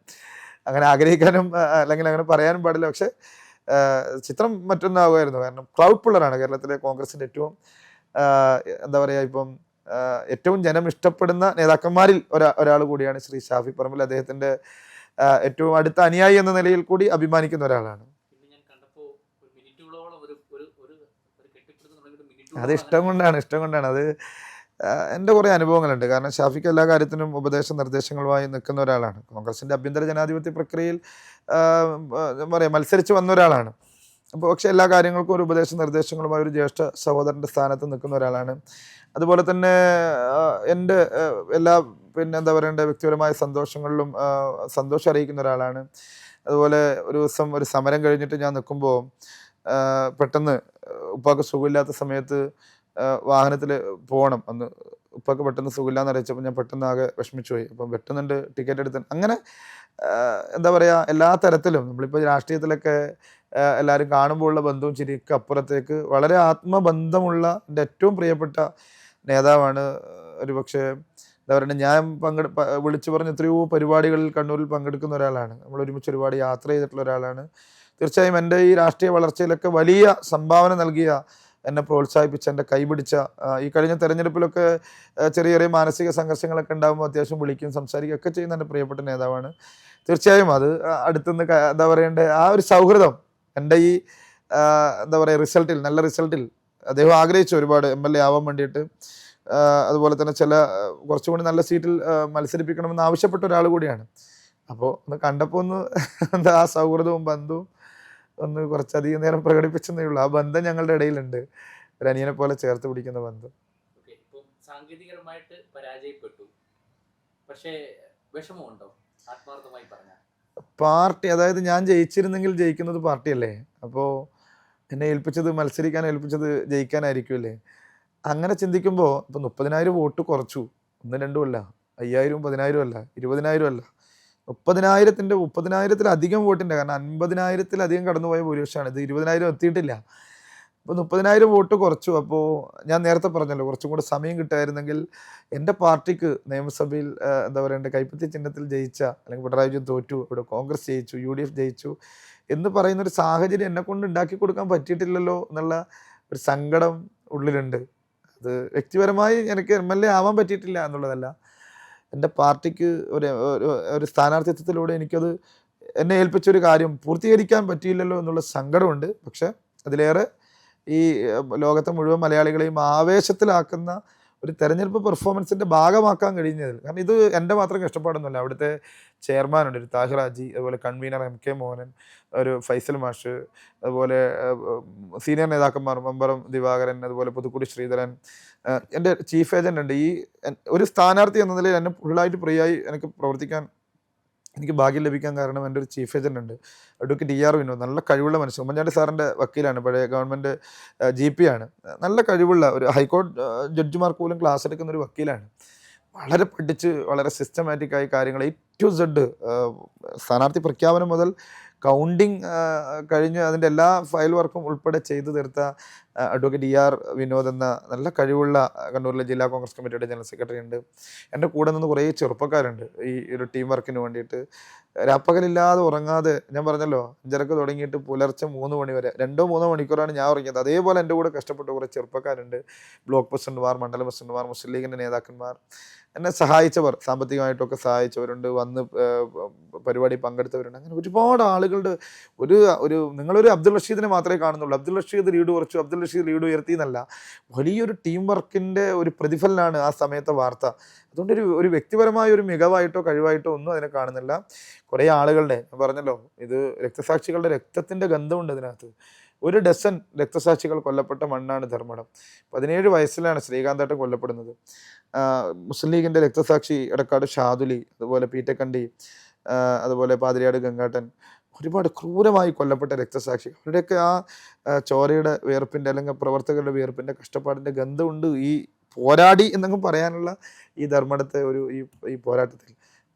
അങ്ങനെ ആഗ്രഹിക്കാനും അല്ലെങ്കിൽ അങ്ങനെ പറയാനും പാടില്ല. പക്ഷെ ചിത്രം മറ്റൊന്നാകുമായിരുന്നു. കാരണം ക്ലൗഡ് പുള്ളറാണ് കേരളത്തിലെ കോൺഗ്രസിൻ്റെ ഏറ്റവും എന്താ പറയുക, ഇപ്പം ഏറ്റവും ജനം ഇഷ്ടപ്പെടുന്ന നേതാക്കന്മാരിൽ ഒരാൾ കൂടിയാണ് ശ്രീ ഷാഫി പറമ്പിൽ. അദ്ദേഹത്തിൻ്റെ ഏറ്റവും അടുത്ത അനുയായി എന്ന നിലയിൽ കൂടി അഭിമാനിക്കുന്ന ഒരാളാണ്. അത് ഇഷ്ടം കൊണ്ടാണ് അത് എൻ്റെ കുറേ അനുഭവങ്ങളുണ്ട്. കാരണം ഷാഫിക്ക് എല്ലാ കാര്യത്തിനും നിർദ്ദേശങ്ങളുമായി നിൽക്കുന്ന ഒരാളാണ്. കോൺഗ്രസിൻ്റെ ആഭ്യന്തര ജനാധിപത്യ പ്രക്രിയയിൽ എന്താ പറയുക, മത്സരിച്ച് വന്ന ഒരാളാണ്. അപ്പോൾ പക്ഷേ എല്ലാ കാര്യങ്ങൾക്കും ഒരു നിർദ്ദേശങ്ങളുമായി ഒരു ജ്യേഷ്ഠ സഹോദരൻ്റെ സ്ഥാനത്ത് നിൽക്കുന്ന ഒരാളാണ്. അതുപോലെ തന്നെ എൻ്റെ എല്ലാ എന്താ പറയേണ്ട വ്യക്തിപരമായ സന്തോഷങ്ങളിലും സന്തോഷം അറിയിക്കുന്ന ഒരാളാണ്. അതുപോലെ ഒരു ദിവസം ഒരു സമരം കഴിഞ്ഞിട്ട് ഞാൻ നിൽക്കുമ്പോൾ പെട്ടെന്ന് ഉപ്പാക്ക് സുഖമില്ലാത്ത സമയത്ത് വാഹനത്തിൽ പോകണം. അന്ന് ഉപ്പാക്ക് പെട്ടെന്ന് സുഖമില്ലാന്ന് അറിയിച്ചപ്പോൾ ഞാൻ പെട്ടെന്ന് ആകെ വിഷമിച്ചു പോയി. അപ്പം പെട്ടെന്നുണ്ട് ടിക്കറ്റ് എടുത്ത് അങ്ങനെ എന്താ പറയുക, എല്ലാ തരത്തിലും നമ്മളിപ്പോൾ രാഷ്ട്രീയത്തിലൊക്കെ എല്ലാവരും കാണുമ്പോൾ ഉള്ള ബന്ധവും ചിരിക്ക് അപ്പുറത്തേക്ക് വളരെ ആത്മബന്ധമുള്ള എൻ്റെ ഏറ്റവും പ്രിയപ്പെട്ട നേതാവാണ്. ഒരു പക്ഷേ എന്താ പറയുക, ഞാൻ വിളിച്ചു പറഞ്ഞ എത്രയോ പരിപാടികളിൽ കണ്ണൂരിൽ പങ്കെടുക്കുന്ന ഒരാളാണ്. നമ്മൾ ഒരുമിച്ച് ഒരുപാട് യാത്ര ചെയ്തിട്ടുള്ള ഒരാളാണ്. തീർച്ചയായും എൻ്റെ ഈ രാഷ്ട്രീയ വളർച്ചയിലൊക്കെ വലിയ സംഭാവന നൽകിയ, എന്നെ പ്രോത്സാഹിപ്പിച്ച, എൻ്റെ കൈപിടിച്ച, ഈ കഴിഞ്ഞ തെരഞ്ഞെടുപ്പിലൊക്കെ ചെറിയ ചെറിയ മാനസിക സംഘർഷങ്ങളൊക്കെ ഉണ്ടാകുമ്പോൾ അത്യാവശ്യം വിളിക്കുകയും സംസാരിക്കുകയും ഒക്കെ ചെയ്യുന്ന എൻ്റെ പ്രിയപ്പെട്ട നേതാവാണ്. തീർച്ചയായും അത് അടുത്തുനിന്ന് എന്താ പറയേണ്ടത്, ആ ഒരു സൗഹൃദം എൻ്റെ ഈ എന്താ പറയുക നല്ല റിസൾട്ടിൽ അദ്ദേഹം ആഗ്രഹിച്ചു ഒരുപാട് MLA ആവാൻ വേണ്ടിയിട്ട്. അതുപോലെ തന്നെ കുറച്ചുകൂടി നല്ല സീറ്റിൽ മത്സരിപ്പിക്കണമെന്ന് ആവശ്യപ്പെട്ട ഒരാൾ കൂടിയാണ്. അപ്പോൾ ഒന്ന് കണ്ടപ്പോൾ എന്താ ആ സൗഹൃദവും ബന്ധവും കുറച്ചധികം നേരം പ്രകടിപ്പിച്ചെന്നേ ഉള്ളൂ. ആ ബന്ധം ഞങ്ങളുടെ ഇടയിലുണ്ട്, ഒരു അനിയനെ പോലെ ചേർത്ത് പിടിക്കുന്ന ബന്ധം. സാങ്കേതികമായിട്ട് പരാജയപ്പെട്ടു, പക്ഷേ വിഷമമുണ്ടോ ആത്മാർത്ഥമായി പറഞ്ഞാൽ? പാർട്ടി, അതായത് ഞാൻ ജയിച്ചിരുന്നെങ്കിൽ ജയിക്കുന്നത് പാർട്ടിയല്ലേ. അപ്പോൾ എന്നെ മത്സരിക്കാൻ ഏൽപ്പിച്ചത് ജയിക്കാനായിരിക്കുമല്ലേ. അങ്ങനെ ചിന്തിക്കുമ്പോൾ ഇപ്പോൾ 30,000 വോട്ട് കുറച്ചു. 1, 2 അല്ല, 5,000, 10,000 അല്ല, 20,000 അല്ല, 30,000-30,000-ലധികം വോട്ടിൻ്റെ, കാരണം 50,000-ലധികം കടന്നുപോയ ഭൂരിപക്ഷമാണ്. ഇത് 20,000 എത്തിയിട്ടില്ല. അപ്പോൾ 30,000 വോട്ട് കുറച്ചു. അപ്പോൾ ഞാൻ നേരത്തെ പറഞ്ഞല്ലോ, കുറച്ചും കൂടെ സമയം കിട്ടുമായിരുന്നെങ്കിൽ എൻ്റെ പാർട്ടിക്ക് നിയമസഭയിൽ എന്താ പറയേണ്ട, കൈപ്പത്തി ചിഹ്നത്തിൽ ജയിച്ച, അല്ലെങ്കിൽ പിണറായി വിജയൻ തോറ്റു, ഇവിടെ കോൺഗ്രസ് ജയിച്ചു, UDF ജയിച്ചു എന്ന് പറയുന്നൊരു സാഹചര്യം എന്നെക്കൊണ്ട് ഉണ്ടാക്കി കൊടുക്കാൻ പറ്റിയിട്ടില്ലല്ലോ എന്നുള്ള ഒരു സങ്കടം ഉള്ളിലുണ്ട്. അത് വ്യക്തിപരമായി എനിക്ക് MLA ആവാൻ പറ്റിയിട്ടില്ല എന്നുള്ളതല്ല, എൻ്റെ പാർട്ടിക്ക് ഒരു സ്ഥാനാർത്ഥിത്വത്തിലൂടെ എന്നെ ഏൽപ്പിച്ചൊരു കാര്യം പൂർത്തീകരിക്കാൻ പറ്റിയില്ലല്ലോ എന്നുള്ള സങ്കടമുണ്ട്. പക്ഷെ അതിലേറെ ഈ ലോകത്തെ മുഴുവൻ മലയാളികളെയും ആവേശത്തിലാക്കുന്ന ഒരു തെരഞ്ഞെടുപ്പ് പെർഫോമൻസിൻ്റെ ഭാഗമാക്കാൻ കഴിഞ്ഞതിൽ, കാരണം ഇത് എൻ്റെ മാത്രം കഷ്ടപ്പാടൊന്നുമല്ല. അവിടുത്തെ ചെയർമാനുണ്ട്, ഒരു താഹിർ ഹാജി, അതുപോലെ കൺവീനർ MK മോഹനൻ, ഒരു ഫൈസൽ മാഷ്, അതുപോലെ സീനിയർ നേതാക്കന്മാർ മമ്പറം ദിവാകരൻ, അതുപോലെ പുതുക്കുടി ശ്രീധരൻ, എൻ്റെ ചീഫ് ഏജൻ്റ് ഉണ്ട്. ഈ ഒരു സ്ഥാനാർത്ഥി എന്ന നിലയിൽ എന്നെ ഫുള്ളായിട്ട് ഫ്രീയായി എനിക്ക് പ്രവർത്തിക്കാൻ എനിക്ക് ഭാഗ്യം ലഭിക്കാൻ കാരണം എൻ്റെ ഒരു ചീഫ് ഏജൻ്റ് ഉണ്ട്, അഡ്വക്കേറ്റ് ER വിനോദ്. നല്ല കഴിവുള്ള മനുഷ്യൻ, ഉമ്മൻചാണ്ടി സാറിൻ്റെ വക്കീലാണ്, പഴയ ഗവൺമെൻറ് GP ആണ്. നല്ല കഴിവുള്ള ഒരു ഹൈക്കോടതി ജഡ്ജിമാർക്ക് പോലും ക്ലാസ് എടുക്കുന്ന ഒരു വക്കീലാണ്. വളരെ പഠിച്ച് വളരെ സിസ്റ്റമാറ്റിക്കായി കാര്യങ്ങൾ A to Z, സ്ഥാനാർത്ഥി പ്രഖ്യാപനം മുതൽ കൗണ്ടിങ് കഴിഞ്ഞ് അതിൻ്റെ എല്ലാ ഫയൽ വർക്കും ഉൾപ്പെടെ ചെയ്തു തീർത്ത അഡ്വക്കേറ്റ് ER വിനോദ് എന്ന നല്ല കഴിവുള്ള കണ്ണൂരിലെ ജില്ലാ കോൺഗ്രസ് കമ്മിറ്റിയുടെ ജനറൽ സെക്രട്ടറി ഉണ്ട്. എൻ്റെ കൂടെ നിന്ന് കുറേ ചെറുപ്പക്കാരുണ്ട് ഈ ഒരു ടീം വർക്കിന് വേണ്ടിയിട്ട്. രാപ്പകലില്ലാതെ ഉറങ്ങാതെ, ഞാൻ പറഞ്ഞല്ലോ 5:30 തുടങ്ങിയിട്ട് പുലർച്ചെ 3 മണി വരെ 2-3 മണിക്കൂറാണ് ഞാൻ ഉറങ്ങിയത്. അതേപോലെ എൻ്റെ കൂടെ കഷ്ടപ്പെട്ട കുറേ ചെറുപ്പക്കാരുണ്ട്, ബ്ലോക്ക് പ്രസിഡന്റുമാർ, മണ്ഡലം പ്രസിഡന്റുമാർ, മുസ്ലിം ലീഗിൻ്റെ നേതാക്കന്മാർ, എന്നെ സഹായിച്ചവർ, സാമ്പത്തികമായിട്ടൊക്കെ സഹായിച്ചവരുണ്ട്, വന്ന് പരിപാടി പങ്കെടുത്തവരുണ്ട്. അങ്ങനെ ഒരുപാട് ആളുകളുടെ നിങ്ങളൊരു അബ്ദുൾ റഷീദിനെ മാത്രമേ കാണുന്നുള്ളൂ. അബ്ദുൾ റഷീദ് ലീഡ് കുറച്ചു, അബ്ദുൾ റഷീദ് ലീഡ് ഉയർത്തി എന്നല്ല, വലിയൊരു ടീം വർക്കിൻ്റെ ഒരു പ്രതിഫലനമാണ് ആ സമയത്തെ വാർത്ത. അതുകൊണ്ട് ഒരു വ്യക്തിപരമായ ഒരു മികവായിട്ടോ കഴിവായിട്ടോ ഒന്നും അതിനെ കാണുന്നില്ല. കുറേ ആളുകളുടെ, ഞാൻ പറഞ്ഞല്ലോ, ഇത് രക്തസാക്ഷികളുടെ രക്തത്തിൻ്റെ ഗന്ധമുണ്ട് ഇതിനകത്ത്. 1 ഡസൻ രക്തസാക്ഷികൾ കൊല്ലപ്പെട്ട മണ്ണാണ് ധർമ്മടം. 17 വയസ്സിലാണ് ശ്രീകാന്തേട്ടൻ കൊല്ലപ്പെടുന്നത്. മുസ്ലിം ലീഗിൻ്റെ രക്തസാക്ഷി എടക്കാട് ഷാദുലി, അതുപോലെ പീറ്റക്കണ്ടി, അതുപോലെ പാതിരിയാട് ഗംഗാട്ടൻ, ഒരുപാട് ക്രൂരമായി കൊല്ലപ്പെട്ട രക്തസാക്ഷികൾ. അവരുടെയൊക്കെ ആ ചോരയുടെ വിയർപ്പിൻ്റെ അല്ലെങ്കിൽ പ്രവർത്തകരുടെ വിയർപ്പിൻ്റെ കഷ്ടപ്പാടിൻ്റെ ഗന്ധമുണ്ട് ഈ പോരാടി എന്നൊക്കെ പറയാനുള്ള ഈ ധർമ്മടത്തെ ഈ പോരാട്ടത്തിൽ.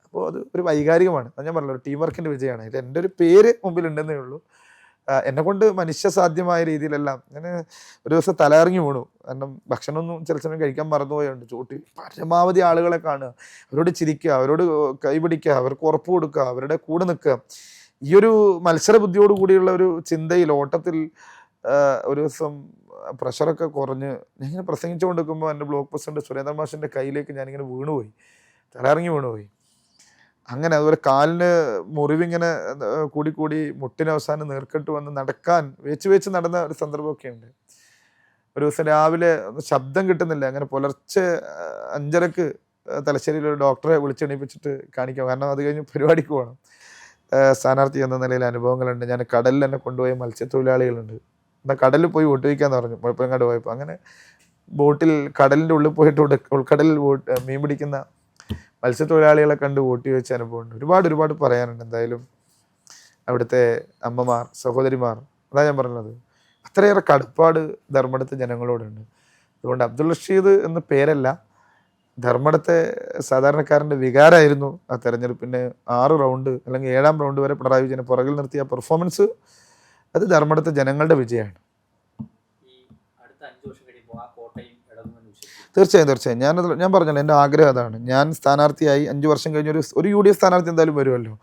അപ്പോൾ അത് ഒരു വൈകാരികമാണ്. അത് ഞാൻ പറഞ്ഞല്ലോ, ടീം വർക്കിൻ്റെ വിജയമാണ്. ഇത് എൻ്റെ ഒരു പേര് മുമ്പിലുണ്ടെന്നേ ഉള്ളൂ. എന്നെക്കൊണ്ട് മനുഷ്യസാധ്യമായ രീതിയിലെല്ലാം ഞാൻ ഒരു ദിവസം തലയിറങ്ങി വീണു. കാരണം ഭക്ഷണമൊന്നും ചില സമയം കഴിക്കാൻ മറന്നുപോയുണ്ട്. ചോട്ടി പരമാവധി ആളുകളെ കാണുക, അവരോട് ചിരിക്കുക, അവരോട് കൈപിടിക്കുക, അവർക്ക് ഉറപ്പ് കൊടുക്കുക, അവരുടെ കൂടെ നിൽക്കുക. ഈ ഒരു മത്സര ബുദ്ധിയോട് കൂടിയുള്ള ഒരു ചിന്തയിൽ, ഓട്ടത്തിൽ ഒരു ദിവസം പ്രഷറൊക്കെ കുറഞ്ഞ് ഞാനിങ്ങനെ പ്രസംഗിച്ചുകൊണ്ട് നിൽക്കുമ്പോൾ എൻ്റെ ബ്ലോക്ക് പ്രസിഡന്റ് സുരേന്ദ്രൻ മാഷിൻ്റെ കയ്യിലേക്ക് ഞാനിങ്ങനെ വീണുപോയി, തലയിറങ്ങി വീണുപോയി. അങ്ങനെ അതുപോലെ കാലിന് മുറിവിങ്ങനെ കൂടി മുട്ടിന് അവസാനം നീർക്കെട്ട് വന്ന് നടക്കാൻ വേച്ച് നടന്ന ഒരു സന്ദർഭമൊക്കെ ഉണ്ട്. ഒരു ദിവസം രാവിലെ ശബ്ദം കിട്ടുന്നില്ല, അങ്ങനെ പുലർച്ചെ 5:30 തലശ്ശേരിയിൽ ഒരു ഡോക്ടറെ വിളിച്ചെണീപ്പിച്ചിട്ട് കാണിക്കാം. കാരണം അത് കഴിഞ്ഞ് പരിപാടിക്ക് പോകണം. സ്ഥാനാർത്ഥി എന്ന നിലയിൽ അനുഭവങ്ങളുണ്ട്. ഞാൻ കടലിൽ എന്നെ കൊണ്ടുപോയ മത്സ്യത്തൊഴിലാളികളുണ്ട്. എന്നാൽ കടലിൽ പോയി വോട്ട് വയ്ക്കാമെന്ന് പറഞ്ഞു. മുഴപ്പിലങ്ങാട് പോയപ്പോൾ അങ്ങനെ ബോട്ടിൽ കടലിൻ്റെ ഉള്ളിൽ പോയിട്ട് ഉൾക്കടലിൽ മീൻ പിടിക്കുന്ന മത്സ്യത്തൊഴിലാളികളെ കണ്ട് വോട്ട് ചോദിച്ച അനുഭവമുണ്ട്. ഒരുപാട് പറയാനുണ്ട്. എന്തായാലും അവിടുത്തെ അമ്മമാർ, സഹോദരിമാർ, അതാ ഞാൻ പറഞ്ഞത്, അത്രയേറെ കടപ്പാട് ധർമ്മടത്തെ ജനങ്ങളോടുണ്ട്. അതുകൊണ്ട് അബ്ദുൾ റഷീദ് എന്ന പേരല്ല, ധർമ്മടത്തെ സാധാരണക്കാരൻ്റെ വികാരമായിരുന്നു ആ തെരഞ്ഞെടുപ്പിൻ്റെ 6 റൗണ്ട് അല്ലെങ്കിൽ 7ാം റൗണ്ട് വരെ പിണറായി വിജയനെ പുറകിൽ നിർത്തിയ പെർഫോമൻസ്. അത് ധർമ്മടത്തെ ജനങ്ങളുടെ വിജയമാണ്. തീർച്ചയായും ഞാൻ പറഞ്ഞല്ലോ, എൻ്റെ ആഗ്രഹം അതാണ്. ഞാൻ സ്ഥാനാർത്ഥിയായി 5 വർഷം കഴിഞ്ഞ് ഒരു UDF സ്ഥാനാർത്ഥി എന്തായാലും വരുമല്ലോ.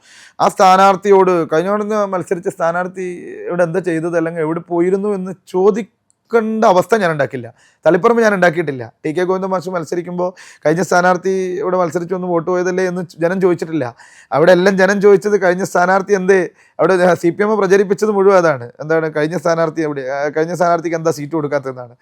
ആ സ്ഥാനാർത്ഥിയോട് കഴിഞ്ഞ മത്സരിച്ച സ്ഥാനാർത്ഥി ഇവിടെ എന്താ ചെയ്തത് അല്ലെങ്കിൽ എവിടെ പോയിരുന്നു എന്ന് ചോദിക്കേണ്ട അവസ്ഥ ഞാൻ ഉണ്ടാക്കില്ല. തളിപ്പറമ്പ് ഞാൻ ഉണ്ടാക്കിയിട്ടില്ല. ടി കെ ഗോവിന്ദൻ മാഷ് മത്സരിക്കുമ്പോൾ കഴിഞ്ഞ സ്ഥാനാർത്ഥി ഇവിടെ മത്സരിച്ചു ഒന്ന് വോട്ട് പോയതല്ലേ എന്ന് ജനം ചോദിച്ചിട്ടില്ല. അവിടെ എല്ലാം ജനം ചോദിച്ചത് കഴിഞ്ഞ സ്ഥാനാർത്ഥി എന്തേ അവിടെ CPM പ്രചരിപ്പിച്ചത് മുഴുവൻ അതാണ്. എന്താണ് കഴിഞ്ഞ സ്ഥാനാർത്ഥിക്ക് എന്താ സീറ്റ് കൊടുക്കാത്തതെന്നാണ്.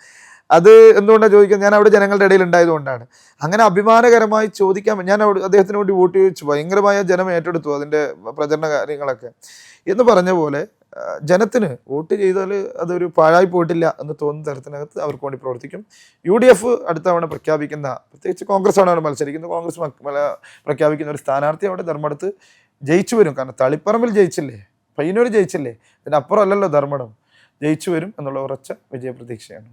അത് എന്തുകൊണ്ടാണ് ചോദിക്കുന്നത്? ഞാൻ അവിടെ ജനങ്ങളുടെ ഇടയിൽ ഉണ്ടായതുകൊണ്ടാണ്. അങ്ങനെ അഭിമാനകരമായി ചോദിക്കാൻ ഞാൻ അദ്ദേഹത്തിന് വേണ്ടി വോട്ട് ചോദിച്ചു. ഭയങ്കരമായ ജനം ഏറ്റെടുത്തു അതിൻ്റെ പ്രചരണ കാര്യങ്ങളൊക്കെ. എന്ന് പറഞ്ഞ പോലെ ജനത്തിന് വോട്ട് ചെയ്താൽ അതൊരു പാഴായി പോയിട്ടില്ല എന്ന് തോന്നുന്ന തരത്തിനകത്ത് അവർക്ക് വേണ്ടി പ്രവർത്തിക്കും. UDF അടുത്ത തവണ പ്രഖ്യാപിക്കുന്ന, പ്രത്യേകിച്ച് കോൺഗ്രസ് ആണ് അവിടെ മത്സരിക്കുന്നത്, കോൺഗ്രസ് പ്രഖ്യാപിക്കുന്ന ഒരു സ്ഥാനാർത്ഥി അവിടെ ധർമ്മടത്ത് ജയിച്ചു വരും. കാരണം തളിപ്പറമ്പിൽ ജയിച്ചില്ലേ, പയ്യന്നൂർ ജയിച്ചില്ലേ, ഇതിനപ്പുറം അല്ലല്ലോ ധർമ്മടം. ജയിച്ചു വരും എന്നുള്ള ഉറച്ച വിജയപ്രതീക്ഷയാണ്.